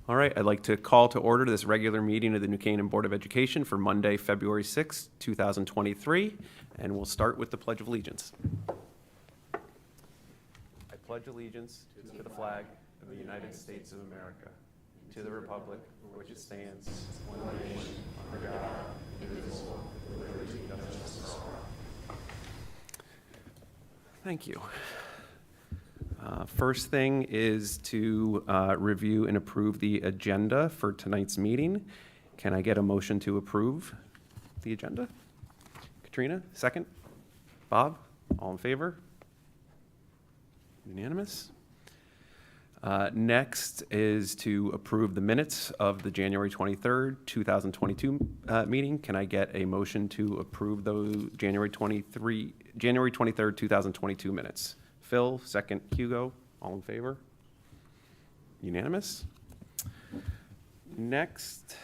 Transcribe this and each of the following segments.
All right, I'd like to call to order this regular meeting of the New Canaan Board of Education for Monday, February 6, 2023, and we'll start with the Pledge of Allegiance. I pledge allegiance to the flag of the United States of America, to the republic for which it stands, one nation, under God, indivisible, with liberty and justice for all. Thank you. First thing is to review and approve the agenda for tonight's meeting. Can I get a motion to approve the agenda? Katrina, second. Bob, all in favor? Unanimous. Next is to approve the minutes of the January 23rd, 2022 meeting. Can I get a motion to approve those January 23rd, 2022 minutes? Phil, second. Hugo, all in favor? Unanimous. Next,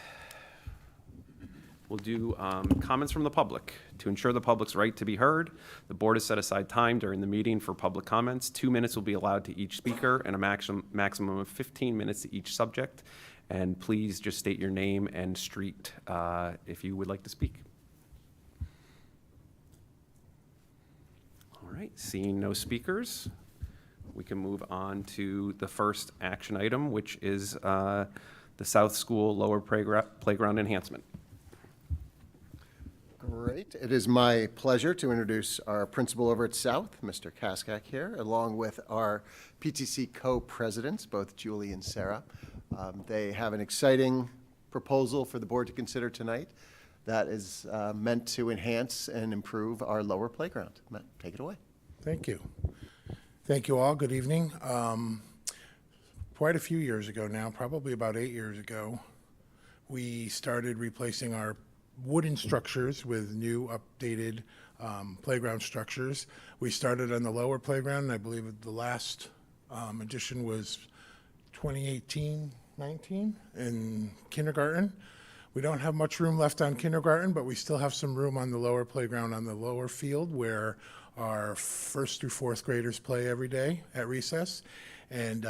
we'll do comments from the public. To ensure the public's right to be heard, the board has set aside time during the meeting for public comments. 2 minutes will be allowed to each speaker and a maximum of 15 minutes to each subject. And please just state your name and street if you would like to speak. All right, seeing no speakers, we can move on to the first action item, which is the South School Lower Playground Enhancement. Great. It is my pleasure to introduce our principal over at South, Mr. Kaskak here, along with our PTC co-presidents, both Julie and Sarah. They have an exciting proposal for the board to consider tonight that is meant to enhance and improve our lower playground. Matt, take it away. Thank you. Thank you all. Good evening. Quite a few years ago now, probably about 8 years ago, we started replacing our wooden structures with new updated playground structures. We started on the lower playground, and I believe the last addition was 2018-19 in kindergarten. We don't have much room left on kindergarten, but we still have some room on the lower playground on the lower field where our first through fourth graders play every day at recess. And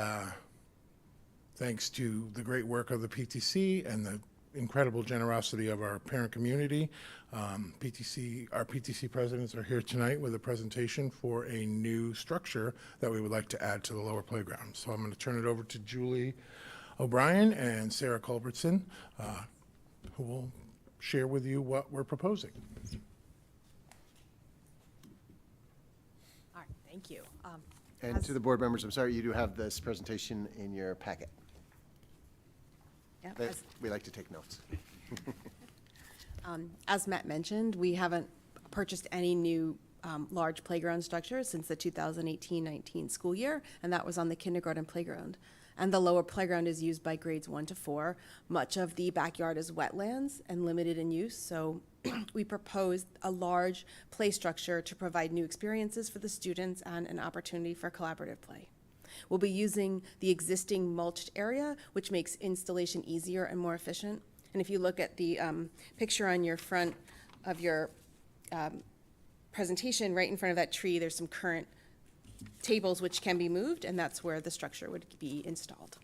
thanks to the great work of the PTC and the incredible generosity of our parent community, our PTC presidents are here tonight with a presentation for a new structure that we would like to add to the lower playground. So I'm going to turn it over to Julie O'Brien and Sarah Culbertson, who will share with you what we're proposing. All right, thank you. And to the board members, I'm sorry, you do have this presentation in your packet. Yeah, We like to take notes. as Matt mentioned, we haven't purchased any new large playground structures since the 2018-19 school year, and that was on the kindergarten playground. And the lower playground is used by grades 1 to 4. Much of the backyard is wetlands and limited in use, so we proposed a large play structure to provide new experiences for the students and an opportunity for collaborative play. We'll be using the existing mulched area, which makes installation easier and more efficient. And if you look at the picture on your front of your presentation, right in front of that tree, there's some current tables which can be moved, and that's where the structure would be installed.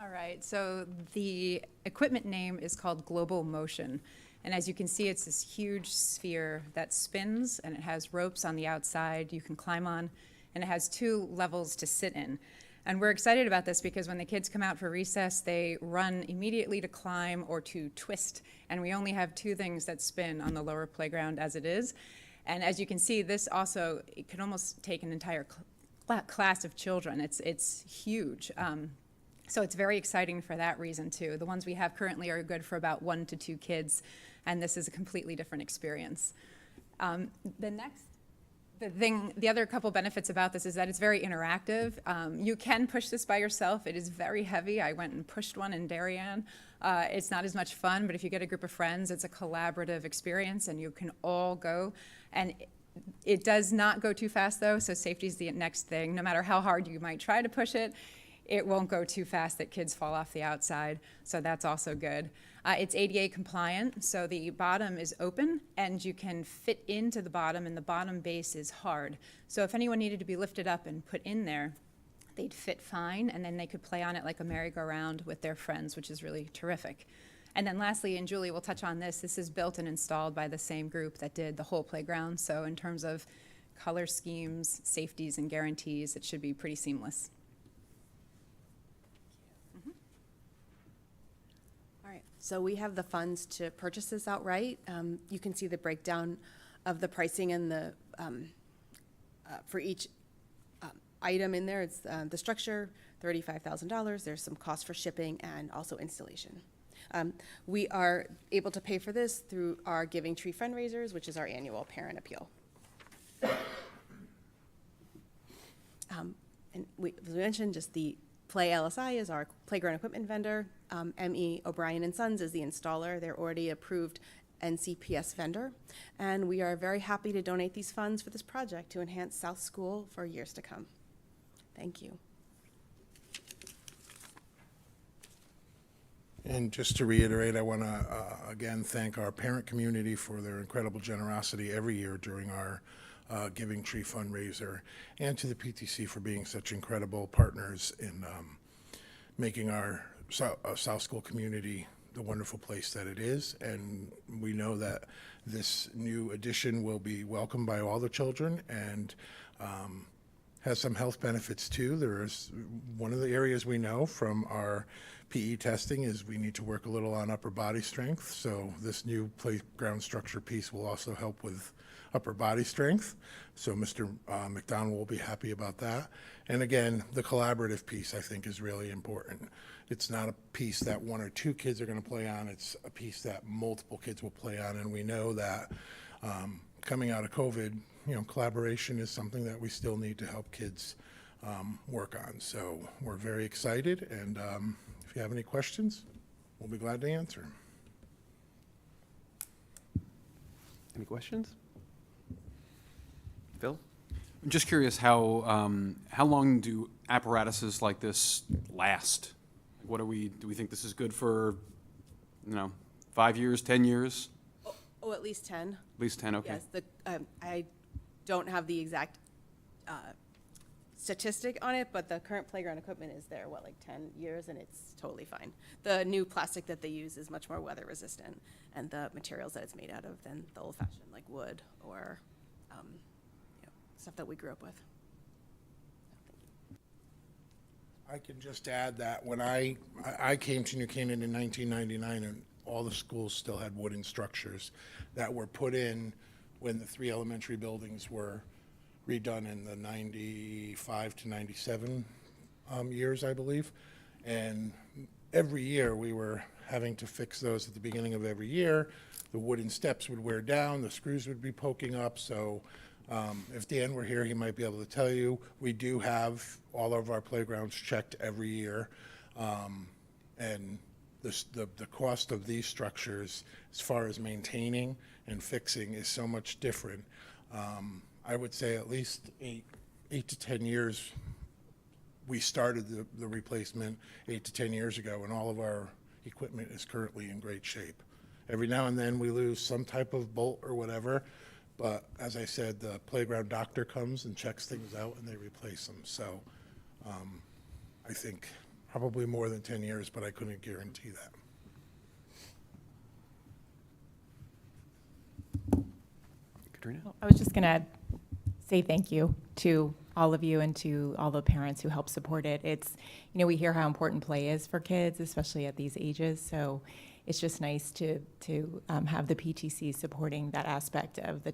All right, so the equipment name is called Global Motion. And as you can see, it's this huge sphere that spins, and it has ropes on the outside you can climb on, and it has 2 levels to sit in. And we're excited about this because when the kids come out for recess, they run immediately to climb or to twist. And we only have 2 things that spin on the lower playground as it is. And as you can see, this also, it could almost take an entire class of children. It's huge. So it's very exciting for that reason too. The ones we have currently are good for about 1 to 2 kids, and this is a completely different experience. The other couple benefits about this is that it's very interactive. You can push this by yourself. It is very heavy. I went and pushed one in Darien. It's not as much fun, but if you get a group of friends, it's a collaborative experience, and you can all go. And it does not go too fast, though, so safety is the next thing. No matter how hard you might try to push it, it won't go too fast that kids fall off the outside, so that's also good. It's ADA compliant, so the bottom is open and you can fit into the bottom, and the bottom base is hard. So if anyone needed to be lifted up and put in there, they'd fit fine, and then they could play on it like a merry-go-round with their friends, which is really terrific. And then lastly, and Julie will touch on this is built and installed by the same group that did the whole playground. So in terms of color schemes, safeties, and guarantees, it should be pretty seamless. All right, so we have the funds to purchase this outright. You can see the breakdown of the pricing and the, for each item in there. It's the structure, $35,000. There's some cost for shipping and also installation. We are able to pay for this through our Giving Tree fundraisers, which is our annual parent appeal. And as we mentioned, just the Play LSI is our playground equipment vendor. M.E. O'Brien & Sons is the installer. They're already approved NCPS vendor. And we are very happy to donate these funds for this project to enhance South School for years to come. Thank you. And just to reiterate, I want to again thank our parent community for their incredible generosity every year during our Giving Tree fundraiser, and to the PTC for being such incredible partners in making our South School community the wonderful place that it is. And we know that this new addition will be welcomed by all the children and has some health benefits too. There is one of the areas we know from our PE testing is we need to work a little on upper body strength. So this new playground structure piece will also help with upper body strength. So Mr. McDonald will be happy about that. And again, the collaborative piece I think is really important. It's not a piece that one or two kids are going to play on. It's a piece that multiple kids will play on. And we know that coming out of COVID, collaboration is something that we still need to help kids work on. So we're very excited, and if you have any questions, we'll be glad to answer. Any questions? Phil? I'm just curious how long do apparatuses like this last? What do we think this is good for, 5 years, 10 years? Oh, at least 10. At least 10, okay. Yes, I don't have the exact statistic on it, but the current playground equipment is there, 10 years, and it's totally fine. The new plastic that they use is much more weather resistant, and the materials that it's made out of than the old fashioned, like wood or stuff that we grew up with. I can just add that when I came to New Canaan in 1999, and all the schools still had wooden structures that were put in when the 3 elementary buildings were redone in the 95 to 97 years, I believe. And every year we were having to fix those at the beginning of every year. The wooden steps would wear down, the screws would be poking up. So if Dan were here, he might be able to tell you, we do have all of our playgrounds checked every year. And the cost of these structures, as far as maintaining and fixing, is so much different. I would say at least 8 to 10 years. We started the replacement 8 to 10 years ago, and all of our equipment is currently in great shape. Every now and then we lose some type of bolt or whatever, but as I said, the playground doctor comes and checks things out and they replace them. So I think probably more than 10 years, but I couldn't guarantee that. Katrina? I was just going to say thank you to all of you and to all the parents who help support it. It's, we hear how important play is for kids, especially at these ages. So it's just nice to have the PTC supporting that aspect of the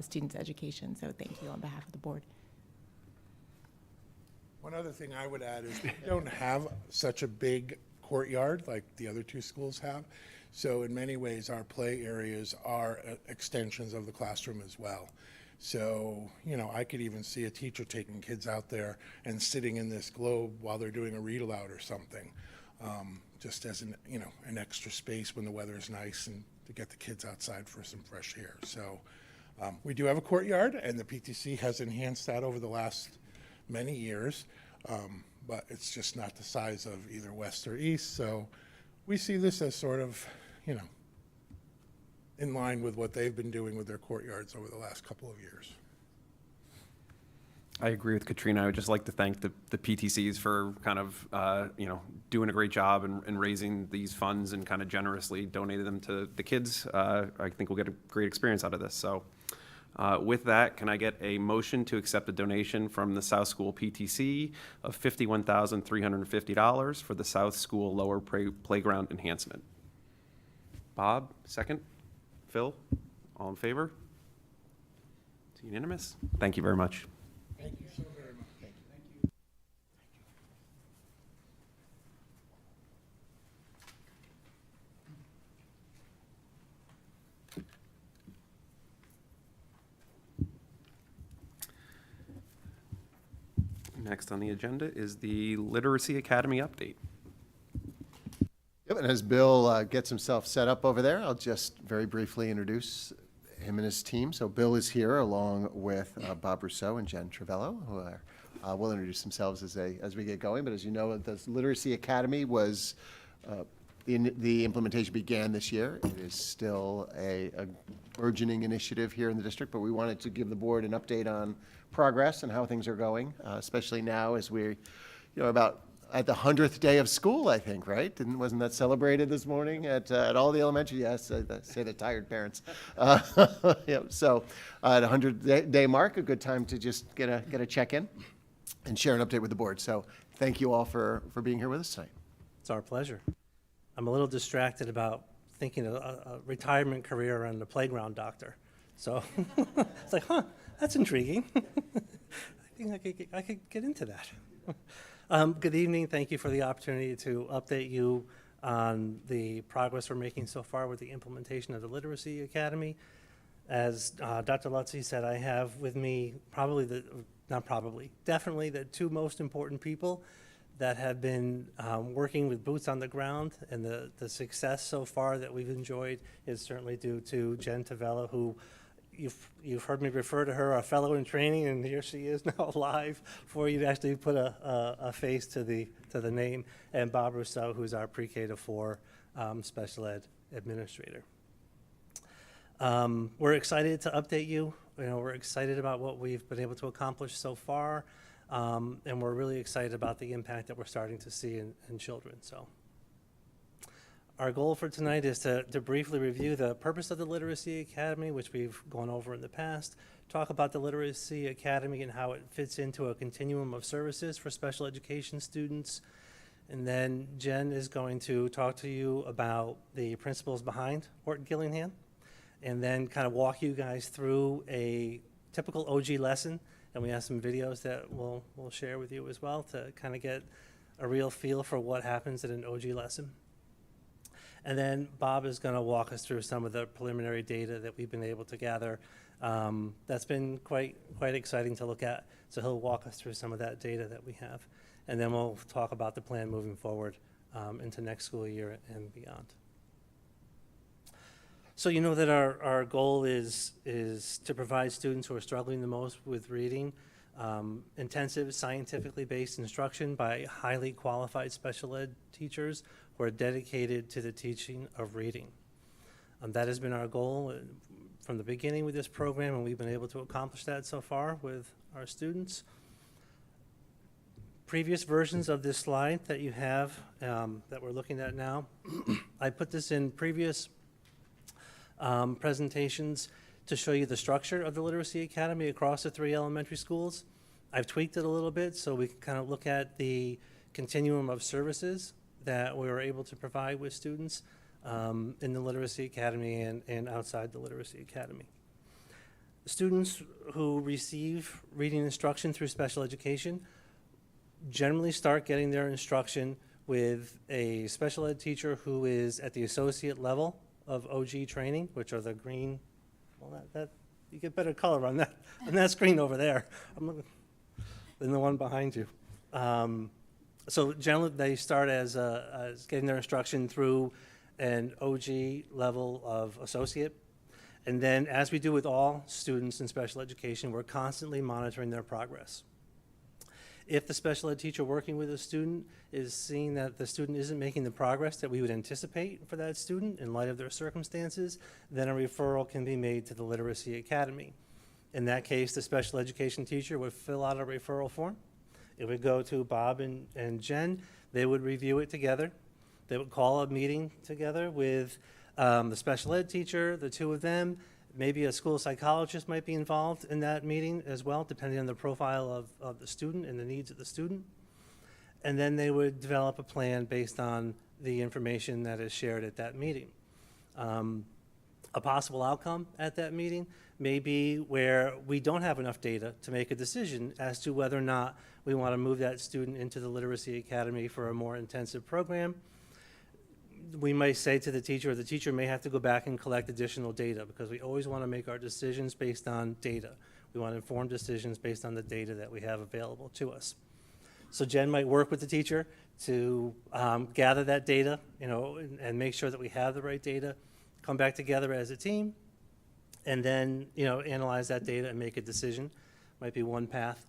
student's education. So thank you on behalf of the board. One other thing I would add is we don't have such a big courtyard like the other 2 schools have. So in many ways, our play areas are extensions of the classroom as well. So, I could even see a teacher taking kids out there and sitting in this globe while they're doing a read aloud or something, just as an extra space when the weather is nice and to get the kids outside for some fresh air. So we do have a courtyard, and the PTC has enhanced that over the last many years, but it's just not the size of either west or east. So We see this as sort of, in line with what they've been doing with their courtyards over the last couple of years. I agree with Katrina. I would just like to thank the PTCs for kind of, doing a great job and raising these funds and kind of generously donated them to the kids. I think we'll get a great experience out of this. So with that, can I get a motion to accept a donation from the South School PTC of $51,350 for the South School Lower Playground Enhancement? Bob, second. Phil, all in favor? It's unanimous. Thank you very much. Thank you so very much. Next on the agenda is the Literacy Academy update. Yep, and as Bill gets himself set up over there, I'll just very briefly introduce him and his team. So Bill is here along with Bob Rousseau and Jen Travello, who will introduce themselves as we get going. But as you know, the Literacy Academy was, the implementation began this year. It is still a burgeoning initiative here in the district, but we wanted to give the board an update on progress and how things are going, especially now as we're, about at the 100th day of school, I think, right? Wasn't that celebrated this morning at all the elementary? Yes, I say the tired parents. Yeah, so at 100-day mark, a good time to just get a check-in and share an update with the board. So thank you all for being here with us tonight. It's our pleasure. I'm a little distracted about thinking of a retirement career and a playground doctor. So it's like, that's intriguing. I think I could get into that. Good evening. Thank you for the opportunity to update you on the progress we're making so far with the implementation of the Literacy Academy. As Dr. Lutzy said, I have with me definitely the two most important people that have been working with boots on the ground, and the success so far that we've enjoyed is certainly due to Jen Tavello, who you've heard me refer to her, a fellow in training, and here she is now live for you to actually put a face to the name, and Bob Rousseau, who's our pre-K to 4 special ed administrator. We're excited to update you. We're excited about what we've been able to accomplish so far, and we're really excited about the impact that we're starting to see in children. So our goal for tonight is to briefly review the purpose of the Literacy Academy, which we've gone over in the past, talk about the Literacy Academy and how it fits into a continuum of services for special education students, and then Jen is going to talk to you about the principles behind Horton Gillingham, and then kind of walk you guys through a typical OG lesson, and we have some videos that we'll share with you as well to kind of get a real feel for what happens in an OG lesson. And then Bob is going to walk us through some of the preliminary data that we've been able to gather. That's been quite exciting to look at. So he'll walk us through some of that data that we have. And then we'll talk about the plan moving forward into next school year and beyond. So you know that our goal is to provide students who are struggling the most with reading intensive, scientifically based instruction by highly qualified special ed teachers who are dedicated to the teaching of reading. That has been our goal from the beginning with this program, and we've been able to accomplish that so far with our students. Previous versions of this slide that you have that we're looking at now, I put this in previous presentations to show you the structure of the Literacy Academy across the 3 elementary schools. I've tweaked it a little bit so we can kind of look at the continuum of services that we were able to provide with students in the Literacy Academy and outside the Literacy Academy. Students who receive reading instruction through special education generally start getting their instruction with a special ed teacher who is at the associate level of OG training, which are the green, well, that you get better color on that screen over there. I'm looking than the one behind you. So generally, they start as getting their instruction through an OG level of associate. And then, as we do with all students in special education, we're constantly monitoring their progress. If the special ed teacher working with a student is seeing that the student isn't making the progress that we would anticipate for that student in light of their circumstances, then a referral can be made to the Literacy Academy. In that case, the special education teacher would fill out a referral form. It would go to Bob and Jen. They would review it together. They would call a meeting together with the special ed teacher, the two of them. Maybe a school psychologist might be involved in that meeting as well, depending on the profile of the student and the needs of the student. And then they would develop a plan based on the information that is shared at that meeting. A possible outcome at that meeting may be where we don't have enough data to make a decision as to whether or not we want to move that student into the Literacy Academy for a more intensive program. We may say to the teacher, or the teacher may have to go back and collect additional data, because we always want to make our decisions based on data. We want informed decisions based on the data that we have available to us. So Jen might work with the teacher to gather that data, and make sure that we have the right data, come back together as a team, and then, analyze that data and make a decision. Might be one path.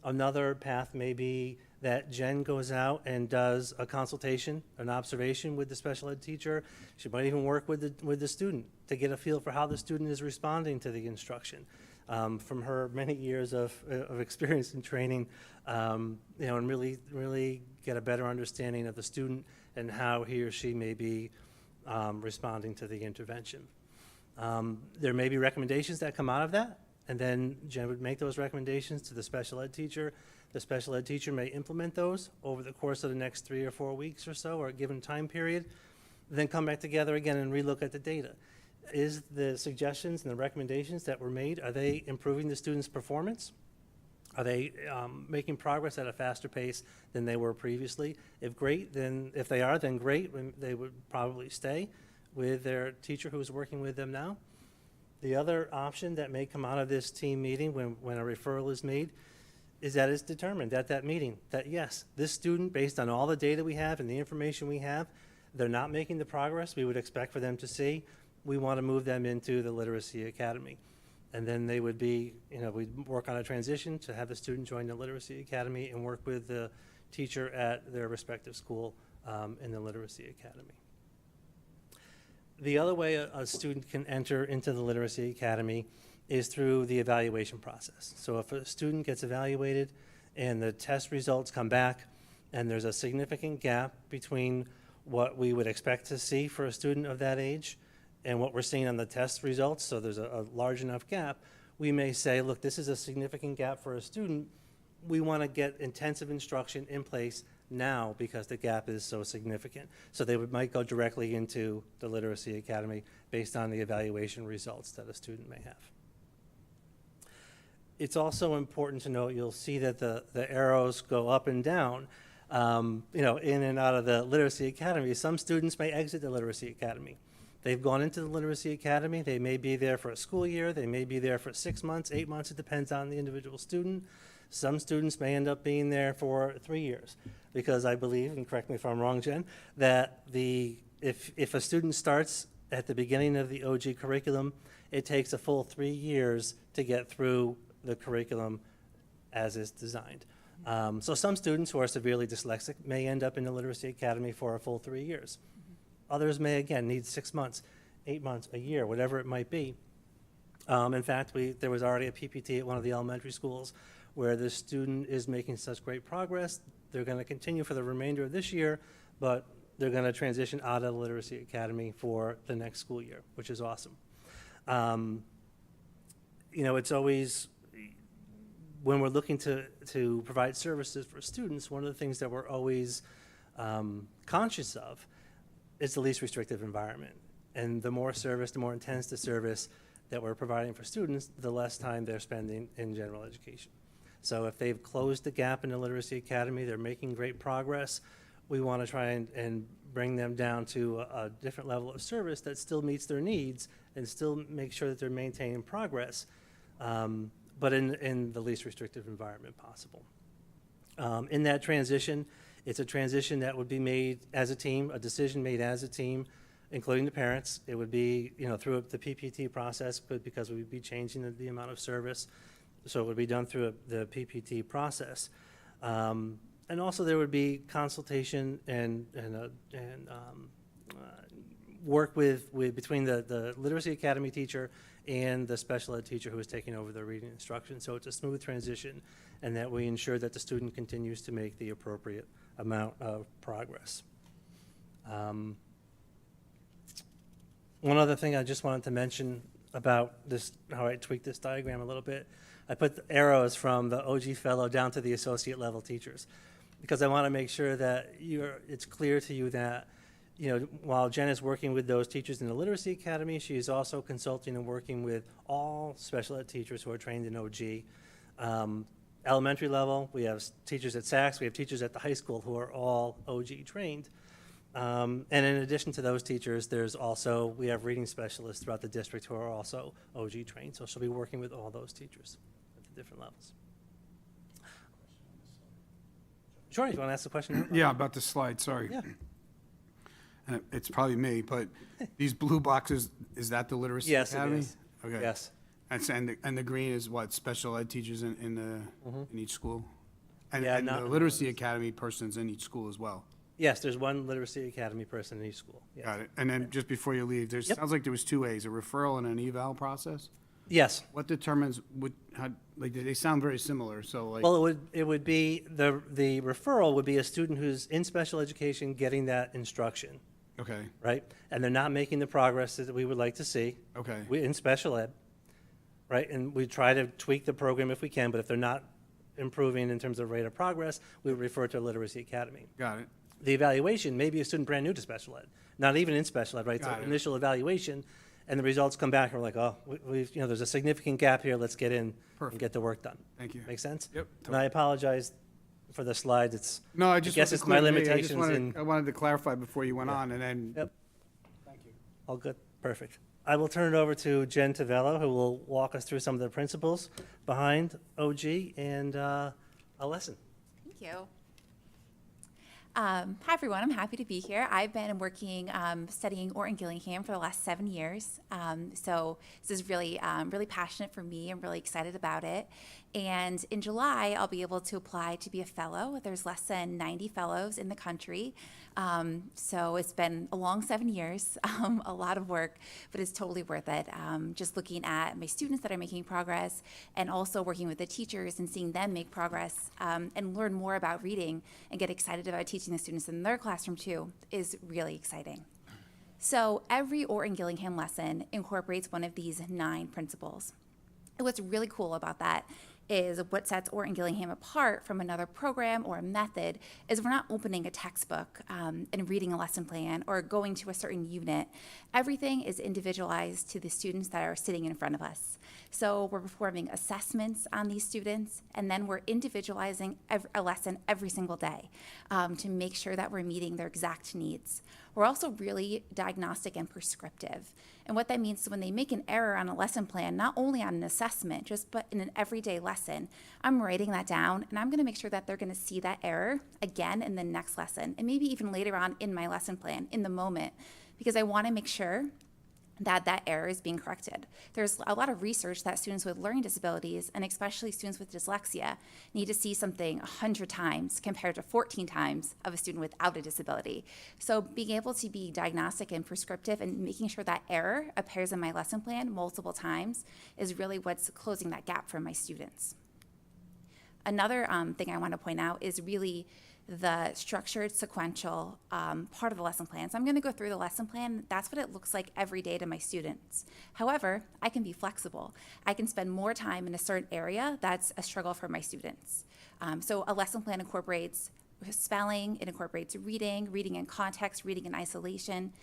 Another path may be that Jen goes out and does a consultation, an observation with the special ed teacher. She might even work with the student to get a feel for how the student is responding to the instruction. From her many years of experience and training, and really get a better understanding of the student and how he or she may be responding to the intervention. There may be recommendations that come out of that, and then Jen would make those recommendations to the special ed teacher. The special ed teacher may implement those over the course of the next 3 or 4 weeks or so, or a given time period, then come back together again and relook at the data. Is the suggestions and the recommendations that were made, are they improving the student's performance? Are they making progress at a faster pace than they were previously? If they are, then great. They would probably stay with their teacher who's working with them now. The other option that may come out of this team meeting when a referral is made is that it's determined at that meeting that, yes, this student, based on all the data we have and the information we have, they're not making the progress we would expect for them to see. We want to move them into the Literacy Academy. And then they would be, we'd work on a transition to have the student join the Literacy Academy and work with the teacher at their respective school in the Literacy Academy. The other way a student can enter into the Literacy Academy is through the evaluation process. So if a student gets evaluated and the test results come back and there's a significant gap between what we would expect to see for a student of that age and what we're seeing on the test results, so there's a large enough gap, we may say, look, this is a significant gap for a student. We want to get intensive instruction in place now because the gap is so significant. So they might go directly into the Literacy Academy based on the evaluation results that a student may have. It's also important to note, you'll see that the arrows go up and down, in and out of the Literacy Academy. Some students may exit the Literacy Academy. They've gone into the Literacy Academy. They may be there for a school year. They may be there for 6 months, 8 months. It depends on the individual student. Some students may end up being there for 3 years because I believe, and correct me if I'm wrong, Jen, that if a student starts at the beginning of the OG curriculum, it takes a full 3 years to get through the curriculum as is designed. So some students who are severely dyslexic may end up in the Literacy Academy for a full 3 years. Others may, again, need 6 months, 8 months, a year, whatever it might be. In fact, there was already a PPT at one of the elementary schools where the student is making such great progress. They're going to continue for the remainder of this year, but they're going to transition out of the Literacy Academy for the next school year, which is awesome. It's always, when we're looking to provide services for students, one of the things that we're always conscious of is the least restrictive environment. And the more service, the more intense the service that we're providing for students, the less time they're spending in general education. So if they've closed the gap in the Literacy Academy, they're making great progress, we want to try and bring them down to a different level of service that still meets their needs and still make sure that they're maintaining progress, but in the least restrictive environment possible. In that transition, it's a transition that would be made as a team, a decision made as a team, including the parents. It would be, through the PPT process, but because we would be changing the amount of service, so it would be done through the PPT process. And also there would be consultation and work between the literacy academy teacher and the special ed teacher who is taking over the reading instruction. So it's a smooth transition, and that we ensure that the student continues to make the appropriate amount of progress. One other thing I just wanted to mention about this, how I tweaked this diagram a little bit, I put the arrows from the OG fellow down to the associate level teachers, because I want to make sure that it's clear to you that, while Jen is working with those teachers in the Literacy Academy, she is also consulting and working with all special ed teachers who are trained in OG. Elementary level, we have teachers at Saks, we have teachers at the high school who are all OG trained. And in addition to those teachers, we have reading specialists throughout the district who are also OG trained. So she'll be working with all those teachers at the different levels. Sure, you want to ask the question? Yeah, about the slide, sorry. Yeah. It's probably me, but these blue boxes, is that the Literacy Yes, it Academy? is. Okay. Yes. And the green is what, special ed teachers in each school? And Yeah, and not- the Literacy Academy person's in each school as well? Yes, there's one Literacy Academy person in each school. Yes. Got it. And then just before you leave, Yep. sounds like there was two A's, a referral and an eval process? Yes. What determines, they sound very similar, so like, Well, it would be, the referral would be a student who's in special education getting that instruction, okay, right? And they're not making the progress that we would like to see. okay. In special ed, right? And we try to tweak the program if we can, but if they're not improving in terms of rate of progress, we would refer to a Literacy Academy. Got it. The evaluation may be a student brand new to special ed, not even in special ed, right? So Got it. initial evaluation, and the results come back, and we're like, oh, there's a significant gap here, let's get in and Perfect. get the work done. Thank you. Make sense? Yep, And I apologize for the slides, it's, No, I just guess wasn't it's my clear to me. limitations I wanted to clarify before you went Yeah. on, and then. Yep. All good, perfect. I will turn it over to Jen Tavello, who will walk us through some of the principles behind OG and a lesson. Thank you. Hi, everyone. I'm happy to be here. I've been working, studying Orton Gillingham for the last 7 years. So this is really, really passionate for me. I'm really excited about it. And in July, I'll be able to apply to be a fellow. There's less than 90 fellows in the country. So it's been a long 7 years, a lot of work, but it's totally worth it. Just looking at my students that are making progress and also working with the teachers and seeing them make progress and learn more about reading and get excited about teaching the students in their classroom too is really exciting. So every Orton Gillingham lesson incorporates one of these 9 principles. And what's really cool about that is what sets Orton Gillingham apart from another program or a method is we're not opening a textbook and reading a lesson plan or going to a certain unit. Everything is individualized to the students that are sitting in front of us. So we're performing assessments on these students, and then we're individualizing a lesson every single day to make sure that we're meeting their exact needs. We're also really diagnostic and prescriptive. And what that means is when they make an error on a lesson plan, not only on an assessment, but in an everyday lesson, I'm writing that down and I'm gonna make sure that they're gonna see that error again in the next lesson, and maybe even later on in my lesson plan, in the moment, because I wanna make sure that that error is being corrected. There's a lot of research that students with learning disabilities, and especially students with dyslexia, need to see something 100 times compared to 14 times of a student without a disability. So being able to be diagnostic and prescriptive and making sure that error appears in my lesson plan multiple times is really what's closing that gap for my students. Another thing I want to point out is really the structured sequential part of the lesson plan. So I'm going to go through the lesson plan. That's what it looks like every day to my students. However, I can be flexible. I can spend more time in a certain area that's a struggle for my students. So a lesson plan incorporates spelling, it incorporates reading, reading in context, reading in isolation.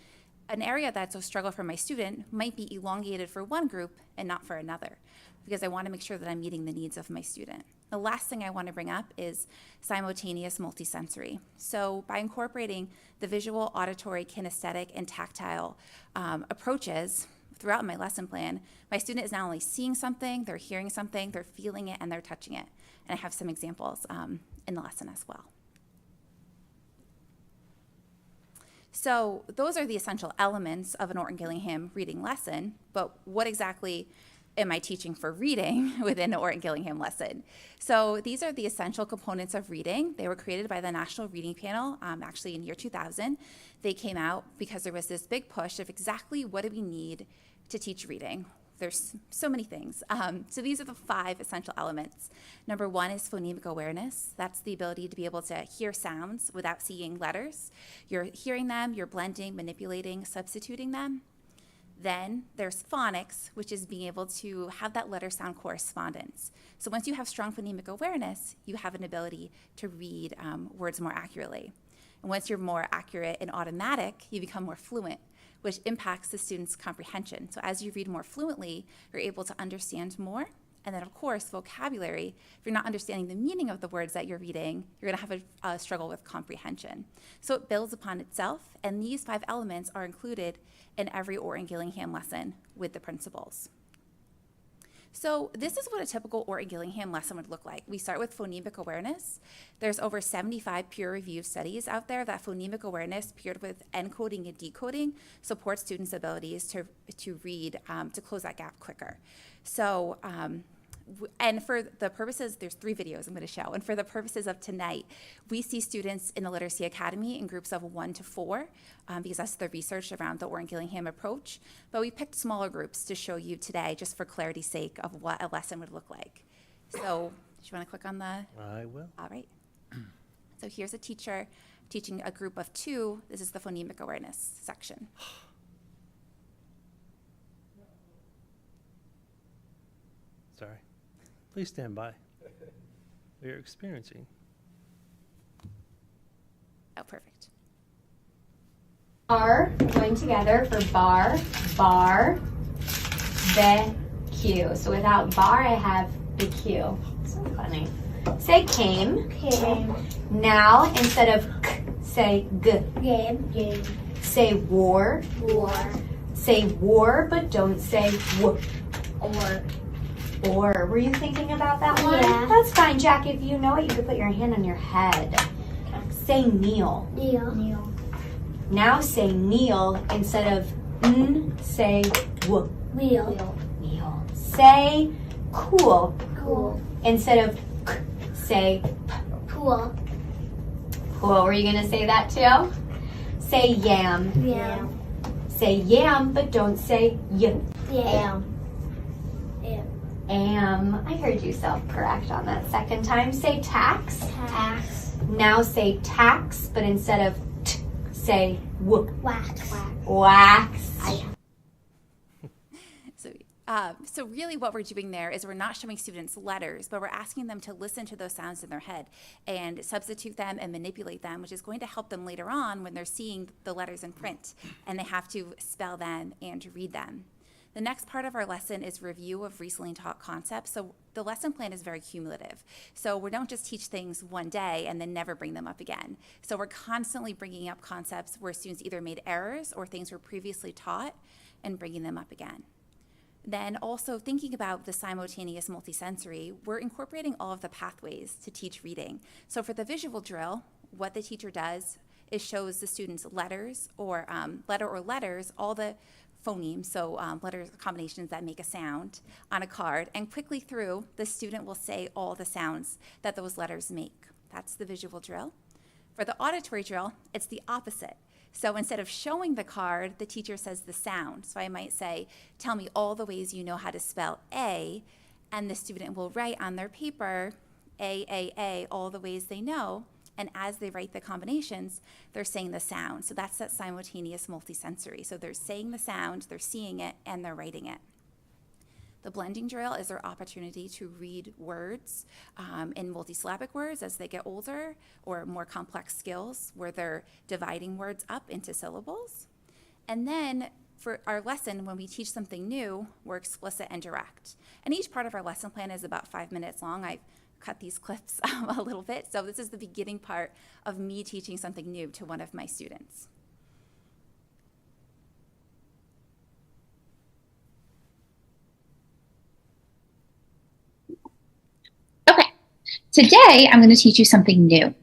An area that's a struggle for my student might be elongated for one group and not for another, because I want to make sure that I'm meeting the needs of my student. The last thing I want to bring up is simultaneous multisensory. So by incorporating the visual, auditory, kinesthetic, and tactile approaches throughout my lesson plan, my student is not only seeing something, they're hearing something, they're feeling it, and they're touching it. And I have some examples in the lesson as well. So those are the essential elements of an Orton Gillingham reading lesson, but what exactly am I teaching for reading within an Orton Gillingham lesson? So these are the essential components of reading. They were created by the National Reading Panel, actually in year 2000. They came out because there was this big push of exactly what do we need to teach reading. There's so many things. So these are the 5 essential elements. Number 1 is phonemic awareness. That's the ability to be able to hear sounds without seeing letters. You're hearing them, you're blending, manipulating, substituting them. Then there's phonics, which is being able to have that letter sound correspondence. So once you have strong phonemic awareness, you have an ability to read words more accurately. And once you're more accurate and automatic, you become more fluent, which impacts the student's comprehension. So as you read more fluently, you're able to understand more. And then, of course, vocabulary. If you're not understanding the meaning of the words that you're reading, you're going to have a struggle with comprehension. So it builds upon itself, and these 5 elements are included in every Orton Gillingham lesson with the principals. So this is what a typical Orton Gillingham lesson would look like. We start with phonemic awareness. There's over 75 peer-reviewed studies out there that phonemic awareness paired with encoding and decoding supports students' abilities to read, to close that gap quicker. So, and for the purposes, there's 3 videos I'm going to show. And for the purposes of tonight, we see students in the Literacy Academy in groups of 1 to 4, because that's the research around the Orton Gillingham approach. But we picked smaller groups to show you today, just for clarity's sake of what a lesson would look like. So, do you want to click on the? I will. All right. So here's a teacher teaching a group of 2. This is the phonemic awareness section. Sorry. Please stand by. We are experiencing. Oh, perfect. Are going together for bar, bar, the Q. So without bar, I have the Q. So funny. Say came. Came. Now, instead of k, say g. Game. Game. Say war. War. Say war, but don't say w. Or. Were you thinking about that one? Yeah. That's fine, Jack. If you know it, you could put your hand on your head. Say kneel. Kneel. Kneel. Now say kneel instead of n, say w. Wheel. Kneel. Say cool Cool. instead of k, say p. Pool. Cool. Were you gonna say that too? Say yam. Yam. Say yam, but don't say y. Yam. I heard you self-correct on that second time. Say tax. Tax. Now say tax, but instead of t, say w. Wax. Wax. So really what we're doing there is we're not showing students letters, but we're asking them to listen to those sounds in their head and substitute them and manipulate them, which is going to help them later on when they're seeing the letters in print and they have to spell them and read them. The next part of our lesson is review of recently taught concepts. So the lesson plan is very cumulative. So we don't just teach things one day and then never bring them up again. So we're constantly bringing up concepts where students either made errors or things were previously taught and bringing them up again. Then also thinking about the simultaneous multisensory, we're incorporating all of the pathways to teach reading. So for the visual drill, what the teacher does is shows the students letters or letters, all the phonemes, so letters combinations that make a sound on a card, and quickly through, the student will say all the sounds that those letters make. That's the visual drill. For the auditory drill, it's the opposite. So instead of showing the card, the teacher says the sound. So I might say, tell me all the ways you know how to spell A, and the student will write on their paper, A, all the ways they know. And as they write the combinations, they're saying the sound. So that's that simultaneous multisensory. So they're saying the sound, they're seeing it, and they're writing it. The blending drill is their opportunity to read words in multisyllabic words as they get older, or more complex skills where they're dividing words up into syllables. And then for our lesson, when we teach something new, we're explicit and direct. And each part of our lesson plan is about 5 minutes long. I've cut these clips a little bit. So this is the beginning part of me teaching something new to one of my students. Okay, today I'm going to teach you something new.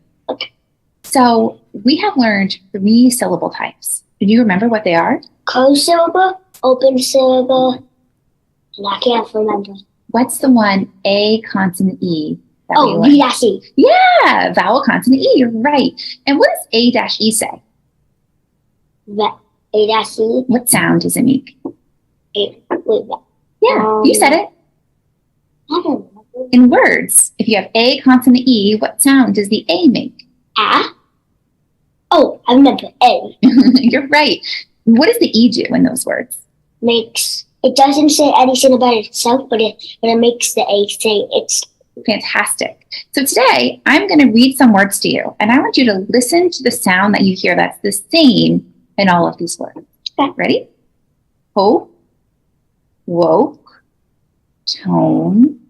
So we have learned 3 syllable types. Do you remember what they are? Closed syllable, open syllable, And I can't remember. What's the one A consonant E? That we Oh, learned? B-E. Yeah, vowel consonant E, you're right. And what does A-E say? A-E. What sound does it make? Wait, Yeah, you said it. I don't know. In words, if you have A consonant E, what sound does the A make? Ah? Oh, I remember. A. You're right. What does the E do in those words? Makes, it doesn't say anything about itself, but it makes the A say it's. Fantastic. So today, I'm going to read some words to you, and I want you to listen to the sound that you hear that's the same in all of these words. Okay, ready? Hope, woke, tone,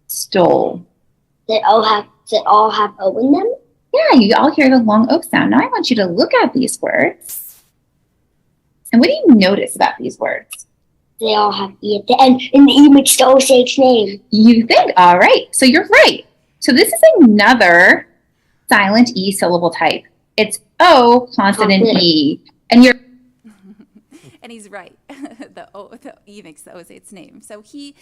stole. They all have O in them? Yeah, you all hear the long O sound. Now I want you to look at these words. And what do you notice about these words? They all have E at the end, and the E makes the O say its name. You think, all right. So you're right. So this is another silent E syllable type. It's O consonant E. And you're And he's right. The E makes the O say its name. So he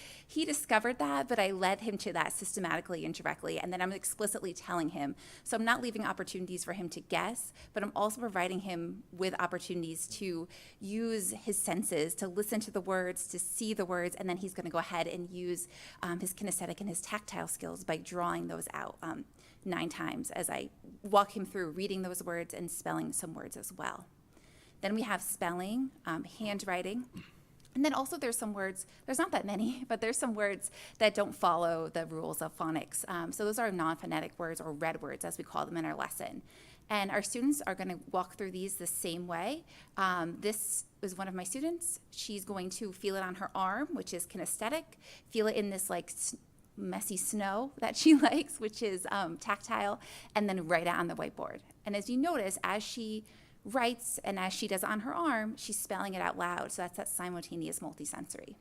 discovered that, but I led him to that systematically and directly, and then I'm explicitly telling him. So I'm not leaving opportunities for him to guess, but I'm also providing him with opportunities to use his senses, to listen to the words, to see the words, and then he's going to go ahead and use his kinesthetic and his tactile skills by drawing those out 9 times as I walk him through reading those words and spelling some words as well. Then we have spelling, handwriting, and then also there's some words, there's not that many, but there's some words that don't follow the rules of phonics. So those are non-phonetic words, or red words as we call them in our lesson. And our students are gonna walk through these the same way. This is one of my students. She's going to feel it on her arm, which is kinesthetic, feel it in this like messy snow that she likes, which is tactile, and then write it on the whiteboard. And as you notice, as she writes and as she does it on her arm, she's spelling it out loud. So that's that simultaneous multisensory.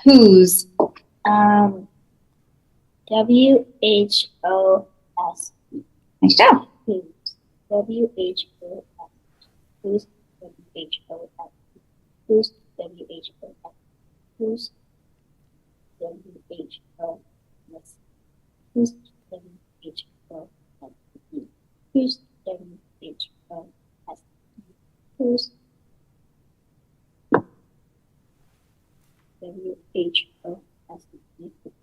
whose. W-H-O-S. Nice job. Whose. W-H-O-S. Whose. W-H-O-S. Whose. W-H-O-S. Whose. W-H-O-S. Whose. W-H-O-S. Whose. W-H-O-S. Whose. W-H-O-S.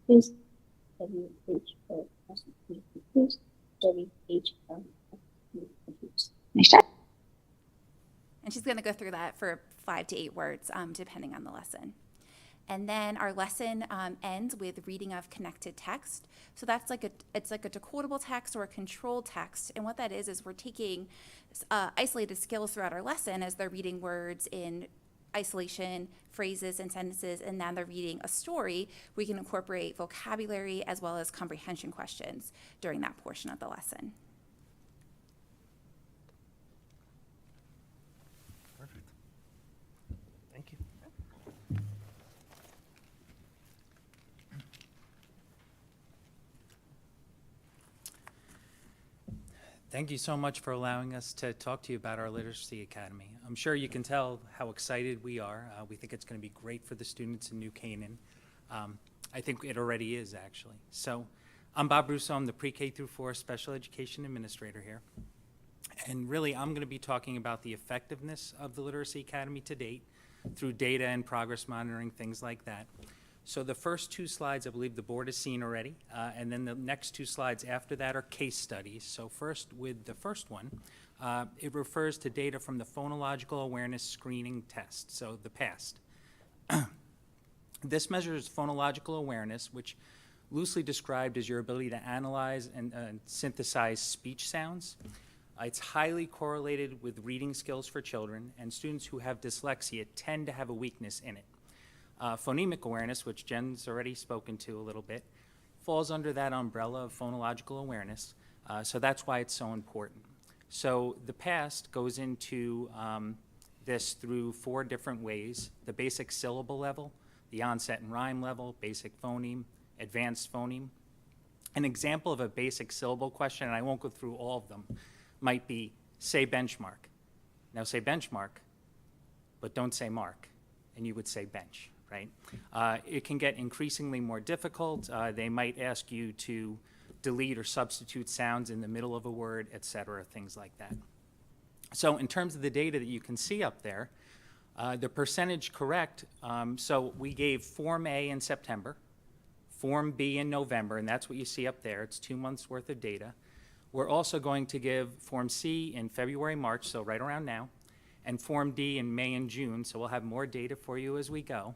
Whose. W-H-O-S. Whose. W-H-O-S. Nice job. And she's going to go through that for 5 to 8 words, depending on the lesson. And then our lesson ends with reading of connected text. So that's it's like a decodable text or a controlled text. And what that is we're taking isolated skills throughout our lesson as they're reading words in isolation, phrases and sentences, and then they're reading a story. We can incorporate vocabulary as well as comprehension questions during that portion of the lesson. Thank you. Thank you so much for allowing us to talk to you about our Literacy Academy. I'm sure you can tell how excited we are. We think it's going to be great for the students in New Canaan. I think it already is, actually. So I'm Bob Russo. I'm the Pre-K through 4 Special Education Administrator here. And really, I'm going to be talking about the effectiveness of the Literacy Academy to date through data and progress monitoring, things like that. So the first 2 slides, I believe the board has seen already, and then the next 2 slides after that are case studies. So first, with the first one, it refers to data from the Phonological Awareness Screening Test, so the PAST. This measures phonological awareness, which loosely described as your ability to analyze and synthesize speech sounds. It's highly correlated with reading skills for children, and students who have dyslexia tend to have a weakness in it. Phonemic awareness, which Jen's already spoken to a little bit, falls under that umbrella of phonological awareness, so that's why it's so important. So the PAST goes into this through 4 different ways: the basic syllable level, the onset and rhyme level, basic phoneme, advanced phoneme. An example of a basic syllable question, and I won't go through all of them, might be say benchmark. Now say benchmark, but don't say mark, and you would say bench, right? It can get increasingly more difficult. They might ask you to delete or substitute sounds in the middle of a word, et cetera, things like that. So in terms of the data that you can see up there, the percentage correct, so we gave Form A in September, Form B in November, and that's what you see up there. It's 2 months worth of data. We're also going to give Form C in February, March, so right around now, and Form D in May and June, so we'll have more data for you as we go.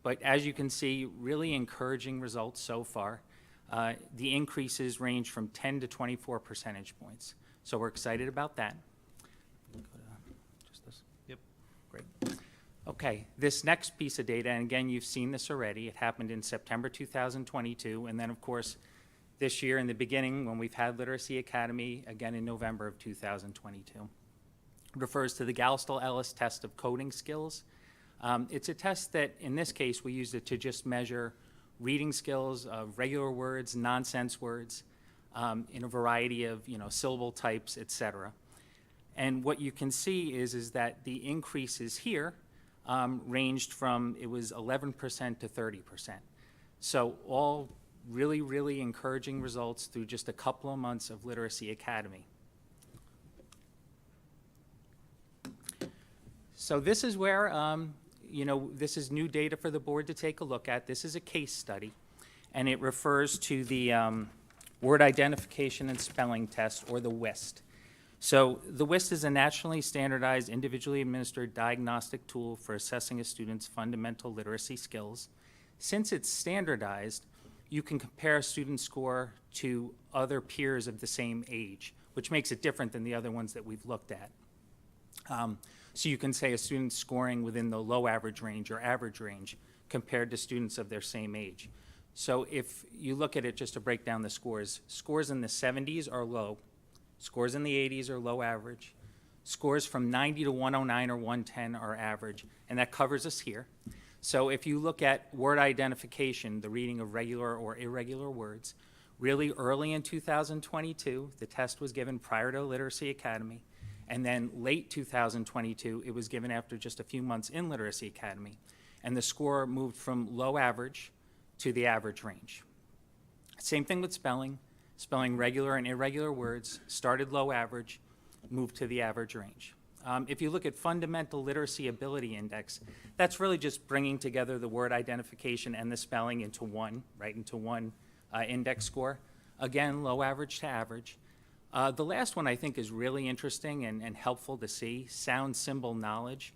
But as you can see, really encouraging results so far. The increases range from 10 to 24 percentage points. So we're excited about that. Just this? Yep. Great. Okay, this next piece of data, and again, you've seen this already. It happened in September 2022, and then, of course, this year in the beginning when we've had Literacy Academy, again in November of 2022. It refers to the Galstel-Ellis test of coding skills. It's a test that, in this case, we used it to just measure reading skills of regular words, nonsense words, in a variety of syllable types, et cetera. And what you can see is that the increases here ranged from, it was 11% to 30%. So all really, really encouraging results through just a couple of months of Literacy Academy. So this is where, this is new data for the board to take a look at. This is a case study, and it refers to the Word Identification and Spelling Test, or the WIST. So the WIST is a nationally standardized, individually administered diagnostic tool for assessing a student's fundamental literacy skills. Since it's standardized, you can compare a student's score to other peers of the same age, which makes it different than the other ones that we've looked at. So you can say a student's scoring within the low average range or average range compared to students of their same age. So if you look at it, just to break down the scores, scores in the 70s are low. Scores in the 80s are low average. Scores from 90 to 109 or 110 are average, and that covers us here. So if you look at word identification, the reading of regular or irregular words, really early in 2022, the test was given prior to Literacy Academy, and then late 2022, it was given after just a few months in Literacy Academy, and the score moved from low average to the average range. Same thing with spelling. Spelling regular and irregular words, started low average, moved to the average range. If you look at Fundamental Literacy Ability Index, that's really just bringing together the word identification and the spelling into one, right, into one index score. Again, low average to average. The last one I think is really interesting and helpful to see, sound symbol knowledge.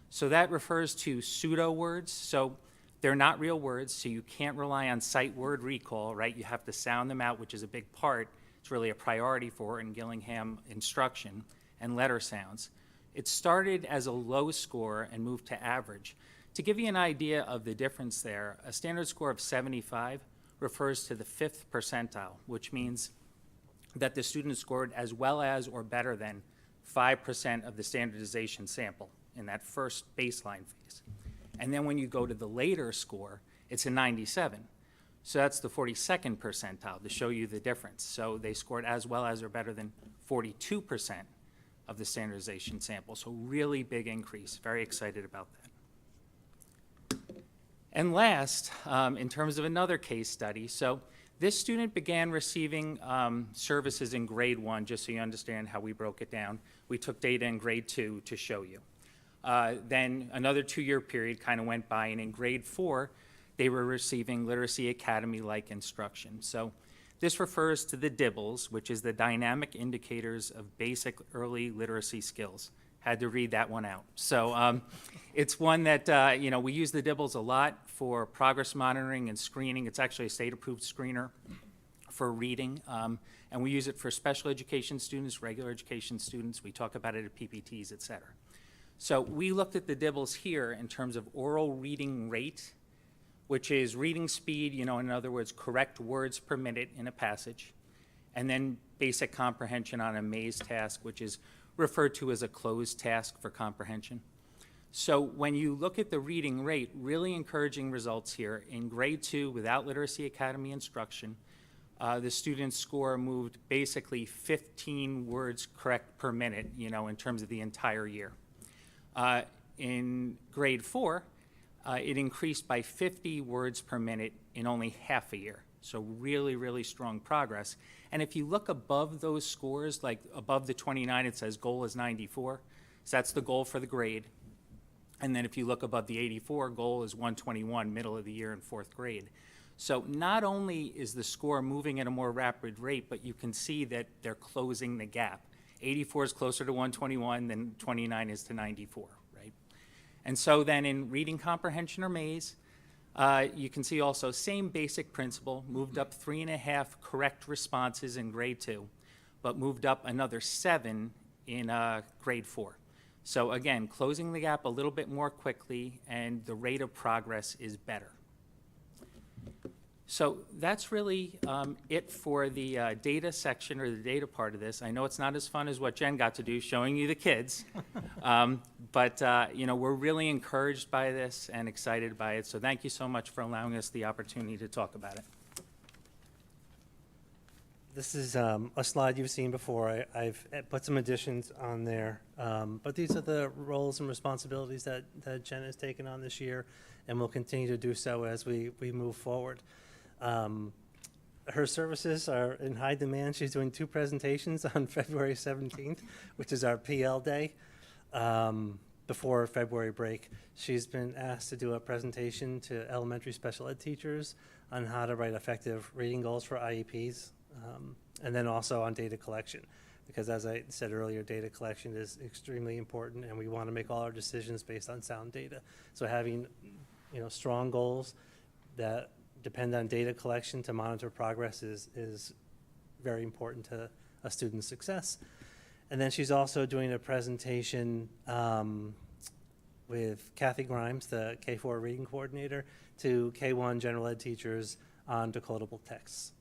So that refers to pseudo words. So they're not real words, so you can't rely on sight word recall, right? You have to sound them out, which is a big part. It's really a priority for in Gillingham instruction, and letter sounds. It started as a low score and moved to average. To give you an idea of the difference there, a standard score of 75 refers to the 5th percentile, which means that the student scored as well as or better than 5% of the standardization sample in that first baseline phase. And then when you go to the later score, it's a 97. So that's the 42nd percentile to show you the difference. So they scored as well as or better than 42% of the standardization sample. So really big increase. Very excited about that. And last, in terms of another case study, so this student began receiving services in grade 1, just so you understand how we broke it down. We took data in grade 2 to show you. Then another 2-year period kind of went by, and in grade 4, they were receiving Literacy Academy-like instruction. So this refers to the DIBELS, which is the Dynamic Indicators of Basic Early Literacy Skills. Had to read that one out. So it's one that, we use the DIBELS a lot for progress monitoring and screening. It's actually a state-approved screener for reading, and we use it for special education students, regular education students. We talk about it at PPTs, et cetera. So we looked at the DIBELS here in terms of oral reading rate, which is reading speed, in other words, correct words per minute in a passage, and then basic comprehension on a maze task, which is referred to as a closed task for comprehension. So when you look at the reading rate, really encouraging results here. In grade 2, without Literacy Academy instruction, the student's score moved basically 15 words correct per minute, in terms of the entire year. In grade 4, it increased by 50 words per minute in only half a year. So really, really strong progress. And if you look above those scores, like above the 29, it says goal is 94. So that's the goal for the grade. And then if you look above the 84, goal is 121, middle of the year in 4th grade. So not only is the score moving at a more rapid rate, but you can see that they're closing the gap. 84 is closer to 121 than 29 is to 94, right? And so then in reading comprehension or maze, you can see also same basic principle, moved up 3.5 correct responses in grade 2, but moved up another 7 in grade 4. So again, closing the gap a little bit more quickly, and the rate of progress is better. So that's really it for the data section or the data part of this. I know it's not as fun as what Jen got to do, showing you the kids, but we're really encouraged by this and excited by it. So thank you so much for allowing us the opportunity to talk about it. This is a slide you've seen before. I've put some additions on there, but these are the roles and responsibilities that Jen has taken on this year, and will continue to do so as we move forward. Her services are in high demand. She's doing 2 presentations on February 17th, which is our PL day, before February break. She's been asked to do a presentation to elementary special ed teachers on how to write effective reading goals for IEPs, and then also on data collection. Because as I said earlier, data collection is extremely important, and we want to make all our decisions based on sound data. So having, strong goals that depend on data collection to monitor progress is very important to a student's success. And then she's also doing a presentation with Kathy Grimes, the K4 reading coordinator, to K1 general ed teachers on decodable texts.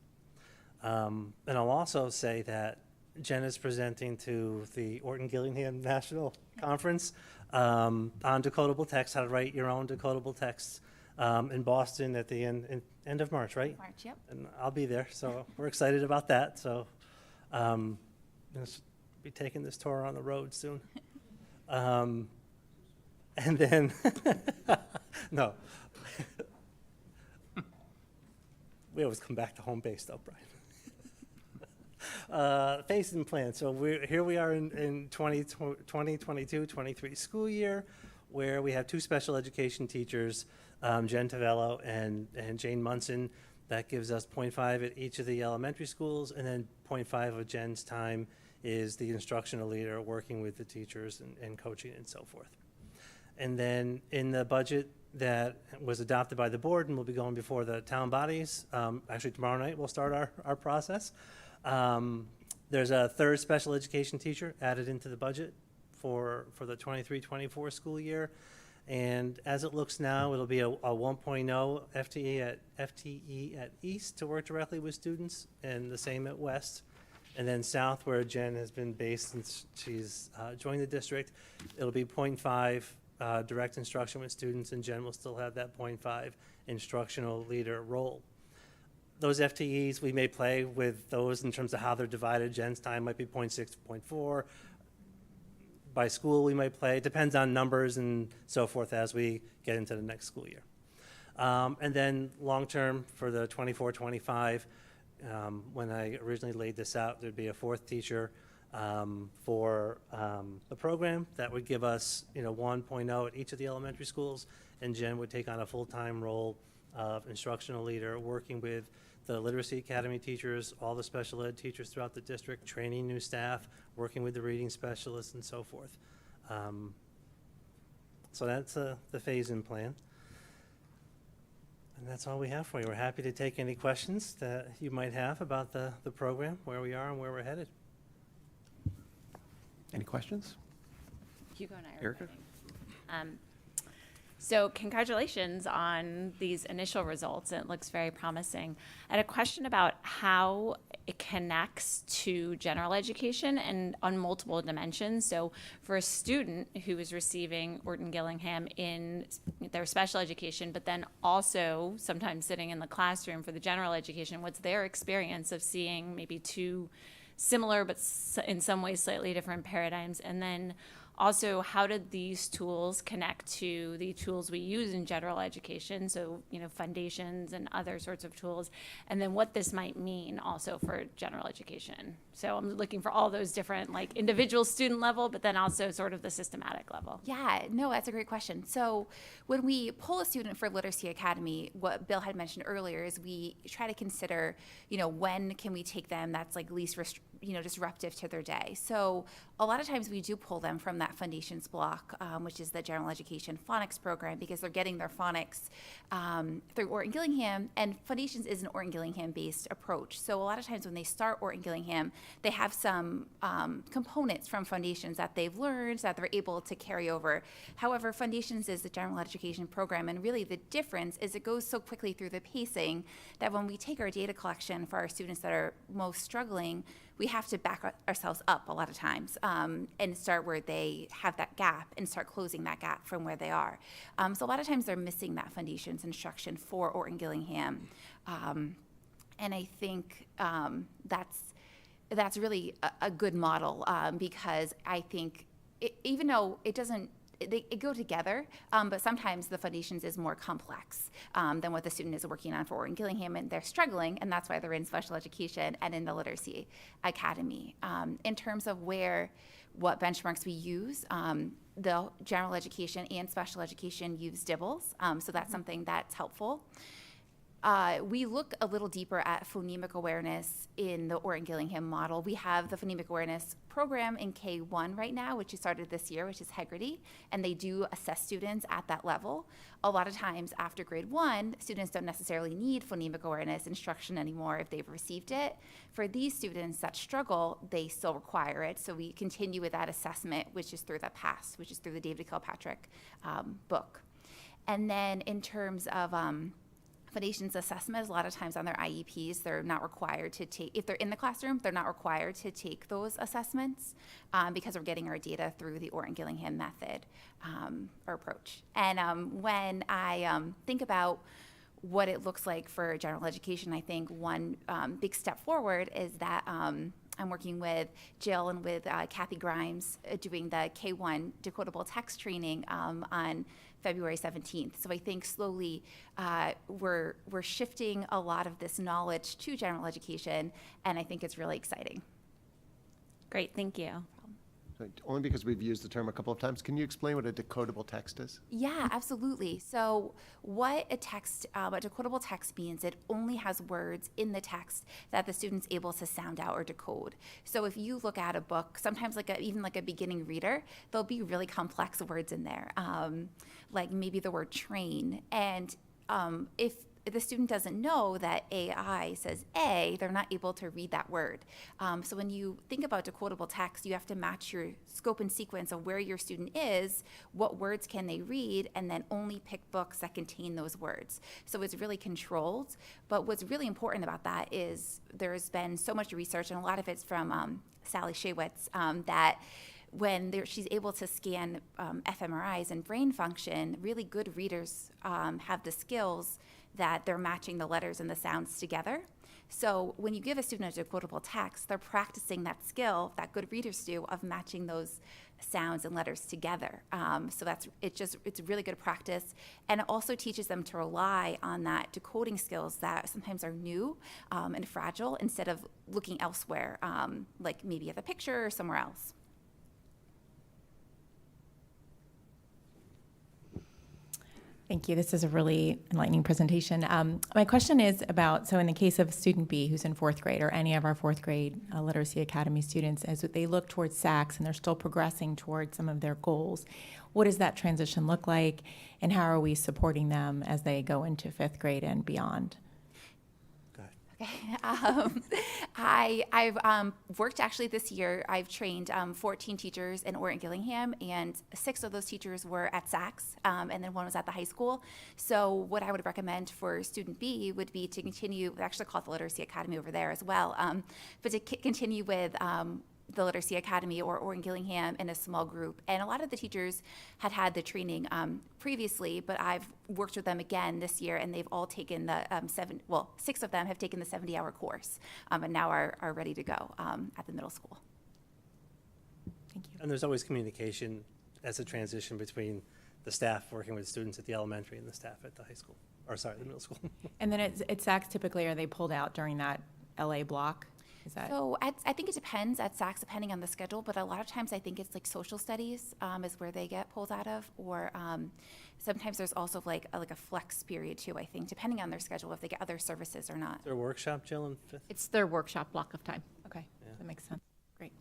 And I'll also say that Jen is presenting to the Orton-Gillingham National Conference on decodable text, how to write your own decodable texts, in Boston at the end of March, right? March, yep. And I'll be there, so we're excited about that. So going to be taking this tour on the road soon. And then, no. We always come back to home base though, Brian. Phase-in plan. So here we are in 2022-23 school year, where we have 2 special education teachers, Jen Tavello and Jane Munson. That gives us 0.5 at each of the elementary schools, and then 0.5 of Jen's time is the instructional leader working with the teachers and coaching and so forth. And then in the budget that was adopted by the board and will be going before the town bodies, actually tomorrow night we'll start our process. There's a 3rd special education teacher added into the budget for the 23-24 school year. And as it looks now, it'll be a 1.0 FTE at East to work directly with students, and the same at West. And then South, where Jen has been based since she's joined the district, it'll be 0.5 direct instruction with students, and Jen will still have that 0.5 instructional leader role. Those FTEs, we may play with those in terms of how they're divided. Jen's time might be 0.6 to 0.4. By school, we might play. It depends on numbers and so forth as we get into the next school year. And then long-term for the 24-25, when I originally laid this out, there'd be a 4th teacher for the program that would give us 1.0 at each of the elementary schools, and Jen would take on a full-time role of instructional leader, working with the literacy academy teachers, all the special ed teachers throughout the district, training new staff, working with the reading specialists and so forth. So that's the phase-in plan. And that's all we have for you. We're happy to take any questions that you might have about the program, where we are and where we're headed. Any questions? Hugo and I are Erica? voting. So congratulations on these initial results. It looks very promising. I had a question about how it connects to general education and on multiple dimensions. So for a student who is receiving Orton Gillingham in their special education, but then also sometimes sitting in the classroom for the general education, what's their experience of seeing maybe two similar but in some ways slightly different paradigms? And then also, how did these tools connect to the tools we use in general education? So, foundations and other sorts of tools. And then what this might mean also for general education. So I'm looking for all those different, like, individual student level, but then also sort of the systematic level. Yeah, no, that's a great question. So when we pull a student for Literacy Academy, what Bill had mentioned earlier is we try to consider, when can we take them that's like least disruptive to their day. So a lot of times we do pull them from that foundations block, which is the general education phonics program, because they're getting their phonics through Orton Gillingham, and foundations is an Orton Gillingham based approach. So a lot of times when they start Orton Gillingham, they have some components from foundations that they've learned that they're able to carry over. However, foundations is the general education program, and really the difference is it goes so quickly through the pacing that when we take our data collection for our students that are most struggling, we have to back ourselves up a lot of times and start where they have that gap and start closing that gap from where they are. So a lot of times they're missing that foundations instruction for Orton Gillingham. And I think that's really a good model because I think even though it doesn't, they go together, but sometimes the foundations is more complex than what the student is working on for Orton Gillingham, and they're struggling, and that's why they're in special education and in the Literacy Academy. In terms of what benchmarks we use, the general education and special education use DIBELS, so that's something that's helpful. We look a little deeper at phonemic awareness in the Orton Gillingham model. We have the phonemic awareness program in K1 right now, which is started this year, which is Hegarty, and they do assess students at that level. A lot of times after grade 1, students don't necessarily need phonemic awareness instruction anymore if they've received it. For these students that struggle, they still require it, so we continue with that assessment, which is through the PASS, which is through the David Kilpatrick book. And then in terms of foundations assessment, a lot of times on their IEPs, they're not required to take, if they're in the classroom, they're not required to take those assessments because we're getting our data through the Orton Gillingham method or approach. And when I think about what it looks like for general education, I think one big step forward is that I'm working with Jill and with Kathy Grimes doing the K1 decodable text training on February 17th. So I think slowly we're shifting a lot of this knowledge to general education, and I think it's really exciting. Great, thank you. Only because we've used the term a couple of times. Can you explain what a decodable text is? Yeah, absolutely. So what a decodable text means, it only has words in the text that the student's able to sound out or decode. So if you look at a book, sometimes even like a beginning reader, there'll be really complex words in there, like maybe the word train. And if the student doesn't know that AI says A, they're not able to read that word. So when you think about decodable text, you have to match your scope and sequence of where your student is, what words can they read, and then only pick books that contain those words. So it's really controlled. But what's really important about that is there's been so much research, and a lot of it's from Sally Shaywitz, that when she's able to scan fMRIs and brain function, really good readers have the skills that they're matching the letters and the sounds together. So when you give a student a decodable text, they're practicing that skill that good readers do of matching those sounds and letters together. So it's really good practice, and it also teaches them to rely on that decoding skills that sometimes are new and fragile instead of looking elsewhere, like maybe at the picture or somewhere else. Thank you. This is a really enlightening presentation. My question is about, so in the case of student B who's in 4th grade, or any of our 4th grade Literacy Academy students, as they look towards SACS and they're still progressing towards some of their goals, what does that transition look like, and how are we supporting them as they go into 5th grade and beyond? Okay. I've worked actually this year. I've trained 14 teachers in Orton Gillingham, and 6 of those teachers were at Saks, and then 1 was at the high school. So what I would recommend for student B would be to continue, we actually call it the Literacy Academy over there as well, but to continue with the Literacy Academy or Orton Gillingham in a small group. And a lot of the teachers had the training previously, but I've worked with them again this year, and they've all taken the 6 of them have taken the 70-hour course, and now are ready to go at the middle school. Thank you. And there's always communication as a transition between the staff working with students at the elementary and the staff at the high school, or sorry, the middle school. And then at Saks, typically, are they pulled out during that LA block? Is that? So I think it depends at Saks, depending on the schedule, but a lot of times I think it's like social studies is where they get pulled out of, or sometimes there's also like a flex period too, I think, depending on their schedule, if they get other services or not. Their workshop, Jill, in 5th? It's their workshop block of time. Okay, that makes sense. Great.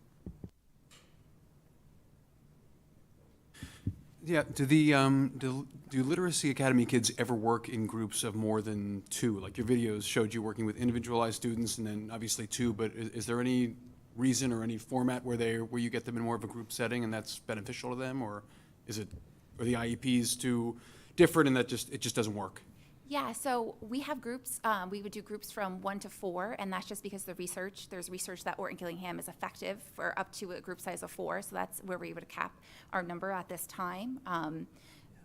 Yeah, do Literacy Academy kids ever work in groups of more than 2? Like your videos showed you working with individualized students and then obviously 2, but is there any reason or any format where you get them in more of a group setting and that's beneficial to them, or are the IEPs too different and that it just doesn't work? Yeah, so we have groups. We would do groups from 1 to 4, and that's just because there's research that Orton Gillingham is effective for up to a group size of 4, so that's where we would cap our number at this time.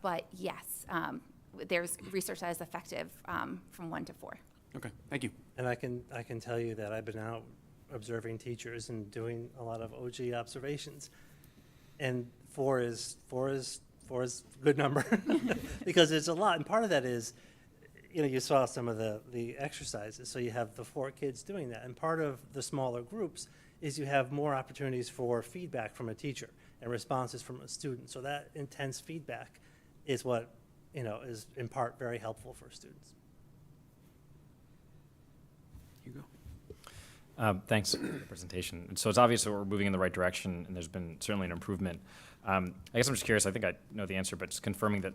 But yes, there's research that is effective from 1 to 4. Okay, thank you. And I can tell you that I've been out observing teachers and doing a lot of OG observations, and 4 is a good number because it's a lot, and part of that is, you saw some of the exercises, so you have the 4 kids doing that, and part of the smaller groups is you have more opportunities for feedback from a teacher and responses from a student. So that intense feedback is what is in part very helpful for students. You go. Thanks for the presentation. So it's obvious that we're moving in the right direction, and there's been certainly an improvement. I guess I'm just curious, I think I know the answer, but just confirming that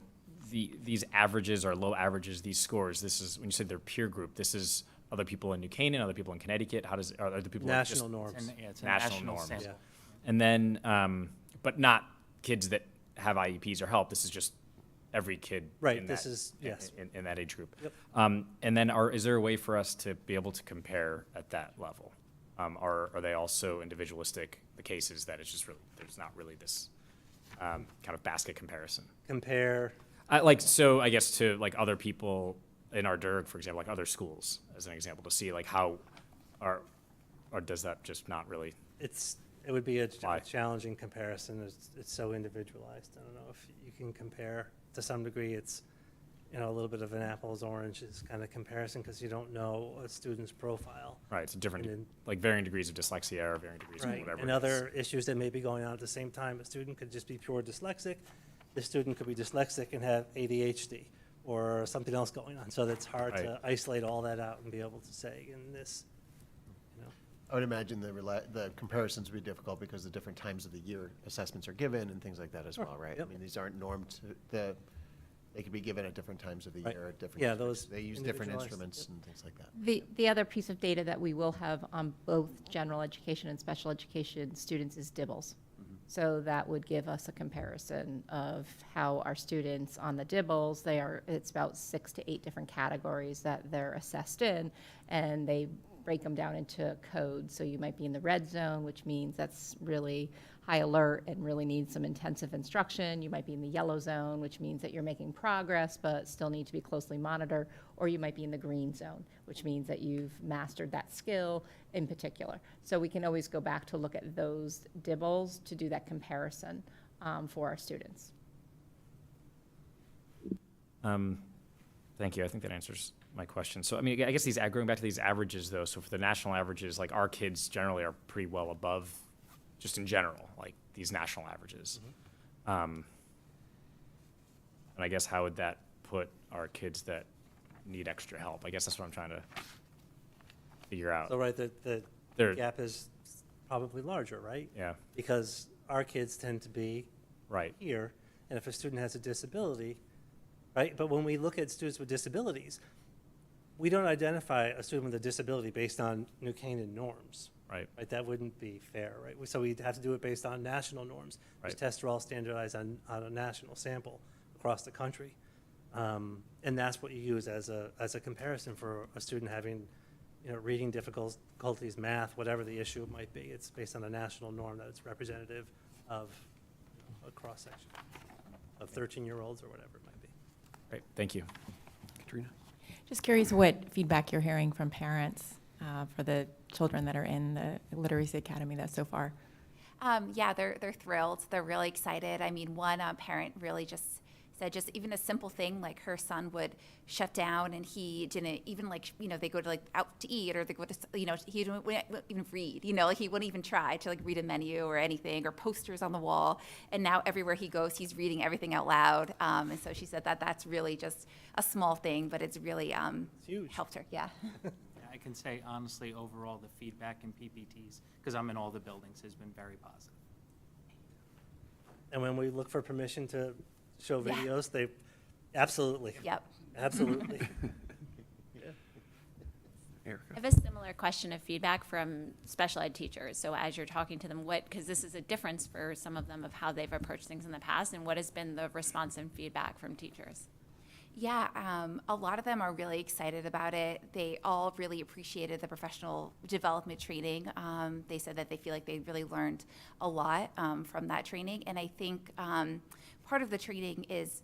these averages or low averages, these scores, this is, when you said they're peer group, this is other people in New Canaan, other people in Connecticut, are other people National norms. It's a national norms. sample. Yeah. And then, but not kids that have IEPs or help, this is just every kid Right, in this that, is, yes. in that age group. Yep. And then is there a way for us to be able to compare at that level? Are they also individualistic, the cases that it's just really, there's not really this kind of basket comparison? Compare. So I guess to like other people in our DIRG, for example, like other schools, as an example, to see like how or does that just not really? It would be a Why? challenging comparison. It's so individualized. I don't know if you can compare to some degree. It's a little bit of an apples oranges kind of comparison because you don't know a student's profile. Right, it's a different, And then- like varying degrees of dyslexia or varying degrees of Right, whatever. and it is. other issues that may be going on at the same time. A student could just be pure dyslexic. The student could be dyslexic and have ADHD or something else going on. So that's hard Right. to isolate all that out and be able to say in this, I would imagine the comparisons would be difficult because the different times of the year assessments are given and things like that as well, right? Yep. I mean, these aren't normed they could be given at different times of the Right. year at different. Yeah, districts. those They use different individualized, instruments yep. and things like that. The other piece of data that we will have on both general education and special education students is DIBELS. So that would give us a comparison of how our students on the DIBELS, it's about 6 to 8 different categories that they're assessed in, and they break them down into codes. So you might be in the red zone, which means that's really high alert and really needs some intensive instruction. You might be in the yellow zone, which means that you're making progress but still need to be closely monitored. Or you might be in the green zone, which means that you've mastered that skill in particular. So we can always go back to look at those DIBELS to do that comparison for our students. Thank you. I think that answers my question. So, I mean, I guess going back to these averages, though, so for the national averages, like our kids generally are pretty well above, just in general, like these national averages. And I guess how would that put our kids that need extra help? I guess that's what I'm trying to figure out. So, right, the They're- gap is probably larger, right? Yeah, Because our kids tend to be right. here, and if a student has a disability, right? But when we look at students with disabilities, we don't identify a student with a disability based on New Canaan norms. Right. Right, that wouldn't be fair, right? So we'd have to do it based on national norms. Right. These tests are all standardized on a national sample across the country. And that's what you use as a comparison for a student having, reading difficulties, math, whatever the issue might be. It's based on a national norm that it's representative of a cross-section of 13-year-olds or whatever it might be. Great, thank you. Katrina? Just curious what feedback you're hearing from parents for the children that are in the Literacy Academy so far. Yeah, they're thrilled. They're really excited. I mean, one parent really just said just even a simple thing like her son would shut down and he didn't even they go to out to eat or they go to, he wouldn't even read, like he wouldn't even try to read a menu or anything or posters on the wall. And now everywhere he goes, he's reading everything out loud. And so she said that's really just a small thing, but it's really huge. Helped her. Yeah. I can say honestly, overall, the feedback in PPTs, because I'm in all the buildings, has been very positive. And when we look for permission to show videos, they absolutely. Yep. Absolutely. Erica? I have a similar question of feedback from special ed teachers. So as you're talking to them, because this is a difference for some of them of how they've approached things in the past, and what has been the response and feedback from teachers? Yeah, a lot of them are really excited about it. They all really appreciated the professional development training. They said that they feel like they really learned a lot from that training. And I think part of the training is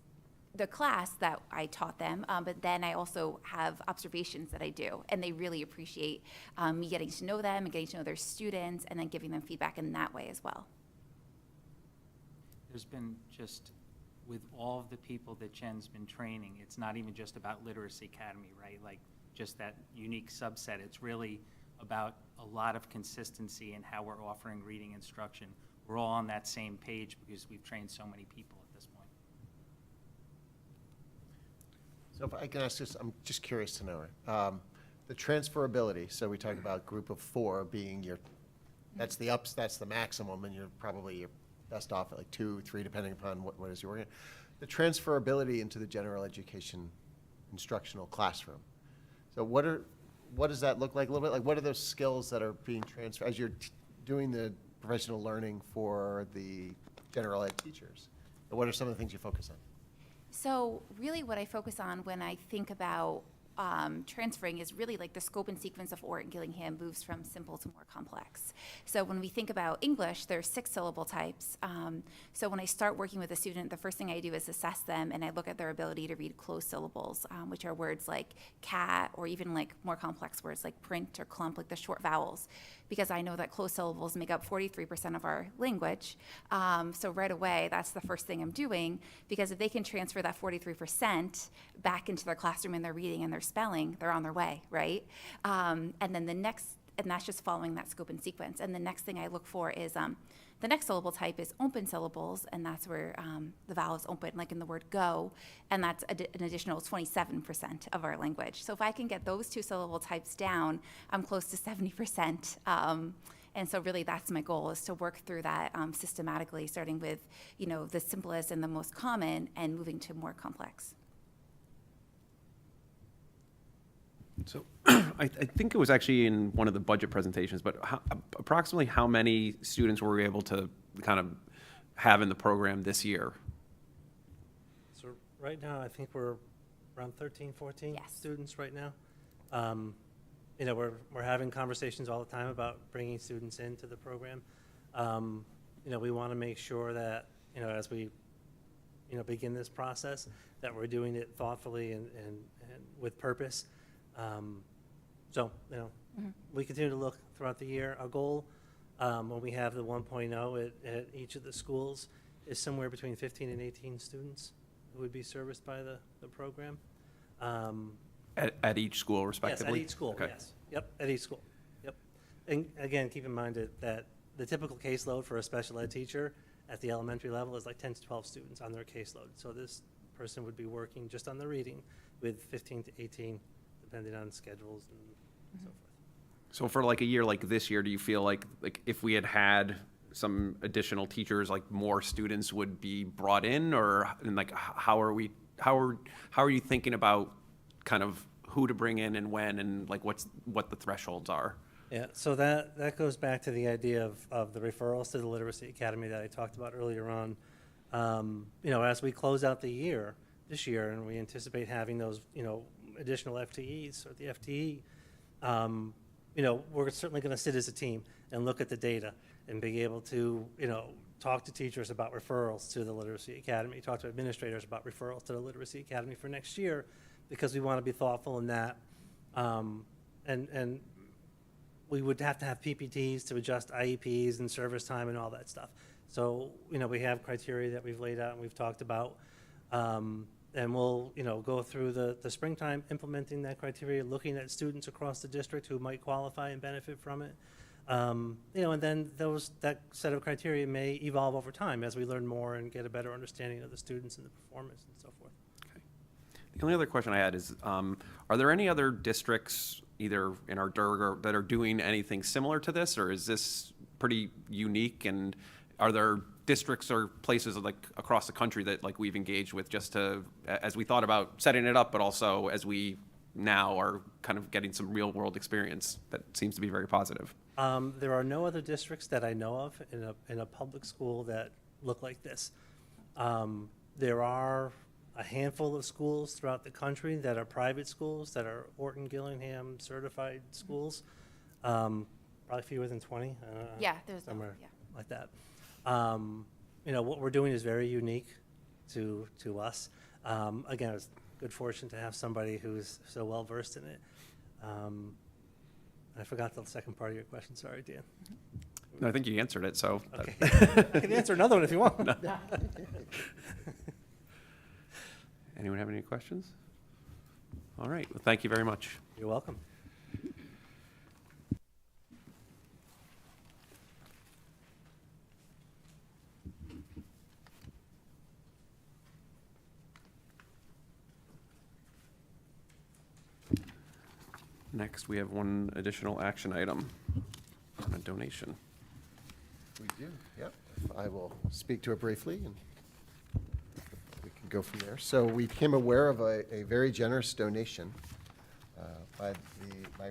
the class that I taught them, but then I also have observations that I do. And they really appreciate me getting to know them and getting to know their students and then giving them feedback in that way as well. There's been just, with all of the people that Jen's been training, it's not even just about Literacy Academy, right? Like just that unique subset. It's really about a lot of consistency in how we're offering reading instruction. We're all on that same page because we've trained so many people at this point. So if I can ask this, I'm just curious to know, the transferability, so we talk about group of 4 being that's the maximum, and you're probably best off at 2, 3, depending upon what is you're working at. The transferability into the general education instructional classroom. So what does that look like a little bit? What are those skills that are being transferred as you're doing the professional learning for the general ed teachers? And what are some of the things you focus on? So really what I focus on when I think about transferring is really the scope and sequence of Orton Gillingham moves from simple to more complex. So when we think about English, there's 6 syllable types. So when I start working with a student, the first thing I do is assess them and I look at their ability to read closed syllables, which are words like cat or even more complex words like print or clump, the short vowels, because I know that closed syllables make up 43% of our language. So right away, that's the first thing I'm doing, because if they can transfer that 43% back into their classroom and their reading and their spelling, they're on their way, right? And then and that's just following that scope and sequence. And the next thing I look for is the next syllable type is open syllables, and that's where the vowel is open, like in the word go, and that's an additional 27% of our language. So if I can get those 2 syllable types down, I'm close to 70%. And so really that's my goal, is to work through that systematically, starting with the simplest and the most common and moving to more complex. So I think it was actually in one of the budget presentations, but approximately how many students were we able to kind of have in the program this year? So right now, I think we're around 13, 14 students right now. We're having conversations all the time about bringing students into the program. We want to make sure that, as we, begin this process, that we're doing it thoughtfully and with purpose. We continue to look throughout the year. Our goal, when we have the 1.0 at each of the schools, is somewhere between 15 and 18 students who would be serviced by the program. At each school, respectively? Yes, at each school, Okay. yes. Yep, at each school, yep. And again, keep in mind that the typical caseload for a special ed teacher at the elementary level is 10 to 12 students on their caseload. So this person would be working just on the reading with 15 to 18, depending on schedules and so forth. So for a year like this year, do you feel like if we had some additional teachers, more students would be brought in, or how are you thinking about kind of who to bring in and when, and like what the thresholds are. Yeah, so that goes back to the idea of the referrals to the Literacy Academy that I talked about earlier on. As we close out the year, this year, and we anticipate having those, additional FTEs or the FTE, we're certainly going to sit as a team and look at the data and be able to, talk to teachers about referrals to the Literacy Academy, talk to administrators about referrals to the Literacy Academy for next year, because we want to be thoughtful in that. And we would have to have PPTs to adjust IEPs and service time and all that stuff. So, we have criteria that we've laid out and we've talked about. And we'll, go through the springtime implementing that criteria, looking at students across the district who might qualify and benefit from it. And then that set of criteria may evolve over time as we learn more and get a better understanding of the students and the performance and so forth. Okay. The only other question I had is, are there any other districts, either in our DIRG or that are doing anything similar to this, or is this pretty unique? And are there districts or places like across the country that like we've engaged with just to, as we thought about setting it up, but also as we now are kind of getting some real world experience that seems to be very positive? There are no other districts that I know of in a public school that look like this. There are a handful of schools throughout the country that are private schools that are Orton-Gillingham certified schools. Probably fewer than 20. Yeah, there's somewhere yeah. like that. What we're doing is very unique to us. Again, it's good fortune to have somebody who's so well versed in it. I forgot the second part of your question. Sorry, Dan. I think you answered it, so. Okay. I can answer another one if you want. Anyone have any questions? All right, well, thank you very much. You're welcome. Next, we have one additional action item, a donation. We do, yep. I will speak to it briefly, and we can go from there. So we became aware of a very generous donation by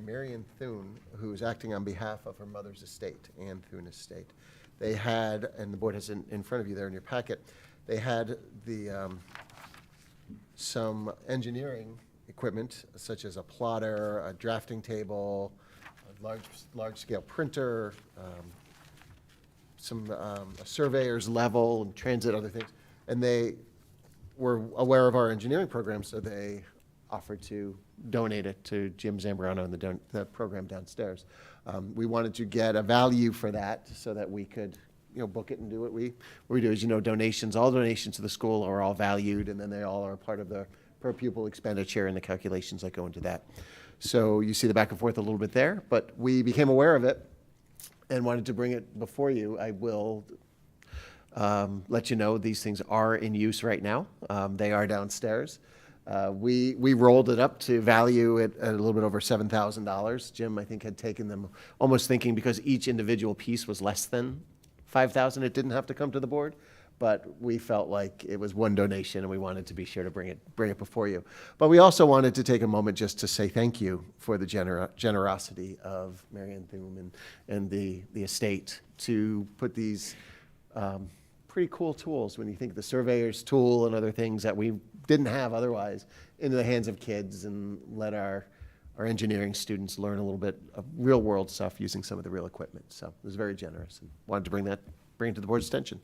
Marion Thune, who is acting on behalf of her mother's estate, Ann Thune Estate. They had, and the board has in front of you there in your packet, they had some engineering equipment, such as a plotter, a drafting table, a large-scale printer, a surveyor's level, and transit, other things. And they were aware of our engineering program, so they offered to donate it to Jim Zambrano and the program downstairs. We wanted to get a value for that so that we could book it and do what we do. As you know, donations, all donations to the school are all valued, and then they all are part of the per pupil expenditure and the calculations that go into that. So you see the back and forth a little bit there, but we became aware of it and wanted to bring it before you. I will let you know these things are in use right now. They are downstairs. We rolled it up to value it at a little bit over $7,000. Jim, I think, had taken them, almost thinking because each individual piece was less than $5,000, it didn't have to come to the board. But we felt like it was one donation, and we wanted to be sure to bring it before you. But we also wanted to take a moment just to say thank you for the generosity of Marion Thune and the estate to put these pretty cool tools, when you think the surveyor's tool and other things that we didn't have otherwise, into the hands of kids, and let our engineering students learn a little bit of real world stuff using some of the real equipment. So it was very generous, and wanted to bring it to the board's attention.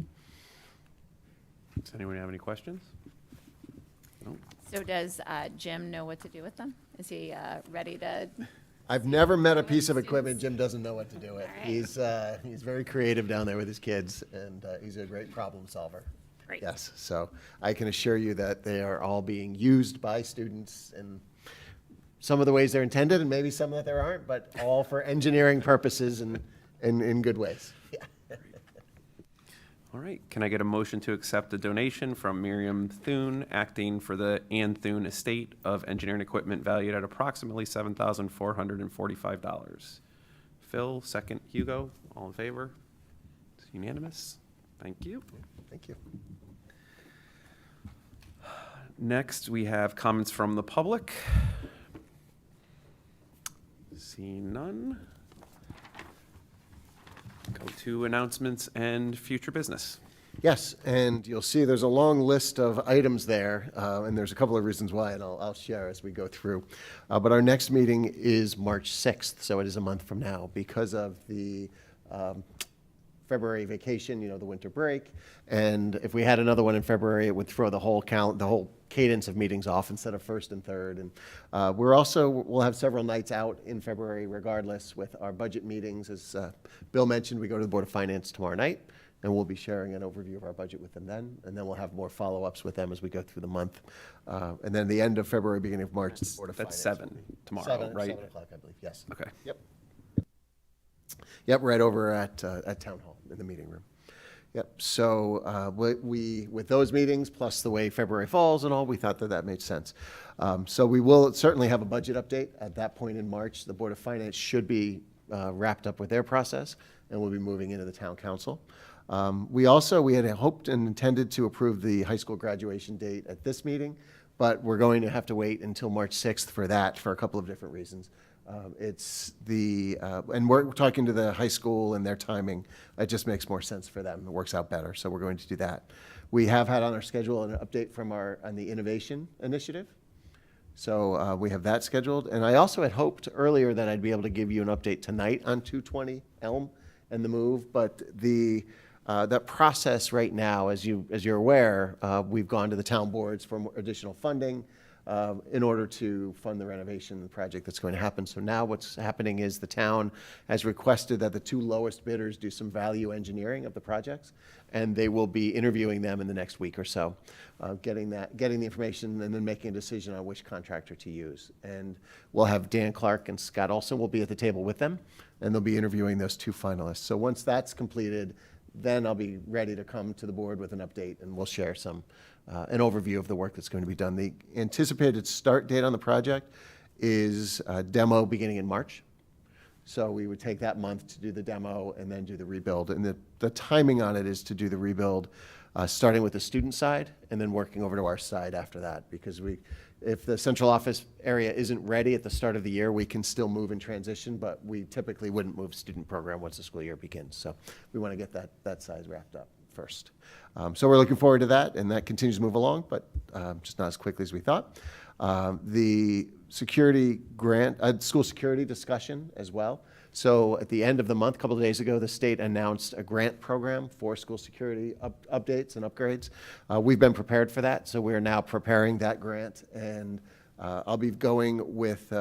Does anyone have any questions? No? So does Jim know what to do with them? Is he ready to? I've never met a piece of equipment Jim doesn't know what to do with. All right. He's very creative down there with his kids, and he's a great problem solver. Great. Yes, so I can assure you that they are all being used by students in some of the ways they're intended, and maybe some that there aren't, but all for engineering purposes and in good ways. Yeah. All right, can I get a motion to accept a donation from Miriam Thune, acting for the Ann Thune Estate, of engineering equipment valued at approximately $7,445? Phil, second. Hugo, all in favor? It's unanimous. Thank you. Thank you. Next, we have comments from the public. Seeing none. Go to announcements and future business. Yes, and you'll see there's a long list of items there, and there's a couple of reasons why, and I'll share as we go through. But our next meeting is March 6th, so it is a month from now, because of the February vacation, the winter break. And if we had another one in February, it would throw the whole cadence of meetings off instead of first and third. And we'll have several nights out in February regardless with our budget meetings. As Bill mentioned, we go to the Board of Finance tomorrow night, and we'll be sharing an overview of our budget with them then. And then we'll have more follow-ups with them as we go through the month. And then the end of February, beginning of March, the Board of That's Finance. 7 tomorrow, 7, right? 7 o'clock, I believe, yes. Okay. Yep, right over at Town Hall in the meeting room. Yep, so with those meetings, plus the way February falls and all, we thought that made sense. So we will certainly have a budget update at that point in March. The Board of Finance should be wrapped up with their process, and we'll be moving into the Town Council. We had hoped and intended to approve the high school graduation date at this meeting, but we're going to have to wait until March 6th for that for a couple of different reasons. And we're talking to the high school and their timing. It just makes more sense for them. It works out better, so we're going to do that. We have had on our schedule an update on the innovation initiative. So we have that scheduled. And I also had hoped earlier that I'd be able to give you an update tonight on 220 Elm and the move, but that process right now, as you're aware, we've gone to the town boards for additional funding in order to fund the renovation of the project that's going to happen. So now what's happening is the town has requested that the 2 lowest bidders do some value engineering of the projects, and they will be interviewing them in the next week or so, getting the information and then making a decision on which contractor to use. And we'll have Dan Clark and Scott Olson will be at the table with them, and they'll be interviewing those 2 finalists. So once that's completed, then I'll be ready to come to the board with an update, and we'll share an overview of the work that's going to be done. The anticipated start date on the project is demo beginning in March. So we would take that month to do the demo and then do the rebuild. And the timing on it is to do the rebuild starting with the student side and then working over to our side after that. Because if the central office area isn't ready at the start of the year, we can still move and transition, but we typically wouldn't move student program once the school year begins. So we want to get that size wrapped up first. So we're looking forward to that, and that continues to move along, but just not as quickly as we thought. The security grant, school security discussion as well. So at the end of the month, a couple of days ago, the state announced a grant program for school security updates and upgrades. We've been prepared for that, so we're now preparing that grant, and I'll be going with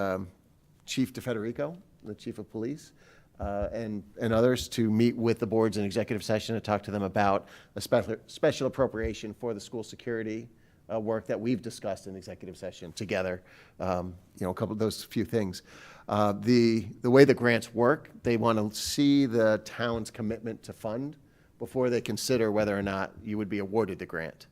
Chief DeFederico, the Chief of Police, and others to meet with the boards in executive session to talk to them about a special appropriation for the school security work that we've discussed in executive session together. A couple of those few things. The way the grants work, they want to see the town's commitment to fund before they consider whether or not you would be awarded the grant.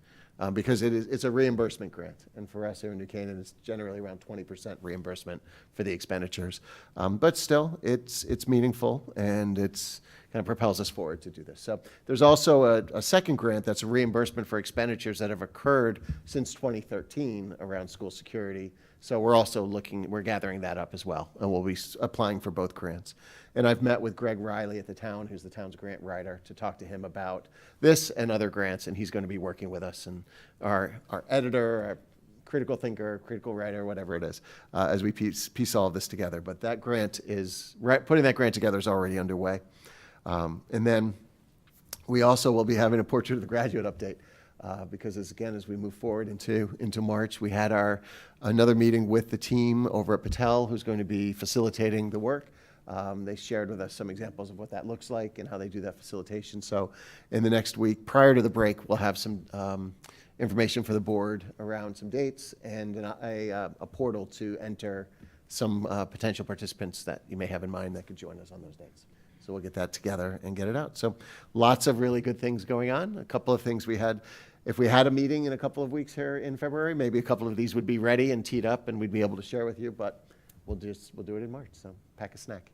Because it's a reimbursement grant, and for us here in New Canaan, it's generally around 20% reimbursement for the expenditures. But still, it's meaningful, and it's kind of propels us forward to do this. So there's also a second grant that's a reimbursement for expenditures that have occurred since 2013 around school security. So we're gathering that up as well, and we'll be applying for both grants. And I've met with Greg Riley at the town, who's the town's grant writer, to talk to him about this and other grants, and he's going to be working with us and our editor, our critical thinker, critical writer, whatever it is, as we piece all of this together. But that grant putting that grant together is already underway. And then we also will be having a Portrait of the Graduate update. Because as we move forward into March, we had another meeting with the team over at Patel, who's going to be facilitating the work. They shared with us some examples of what that looks like and how they do that facilitation. So in the next week, prior to the break, we'll have some information for the board around some dates and a portal to enter some potential participants that you may have in mind that could join us on those dates. So we'll get that together and get it out. So lots of really good things going on. A couple of things if we had a meeting in a couple of weeks here in February, maybe a couple of these would be ready and teed up and we'd be able to share with you, but we'll do it in March. So pack a snack.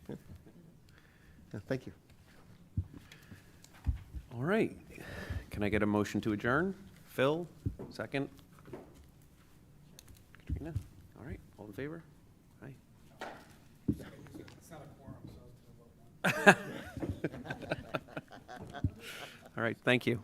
Yeah, thank you. All right. Can I get a motion to adjourn? Phil, second. Katrina? All right. All in favor? Aye. All right, thank you.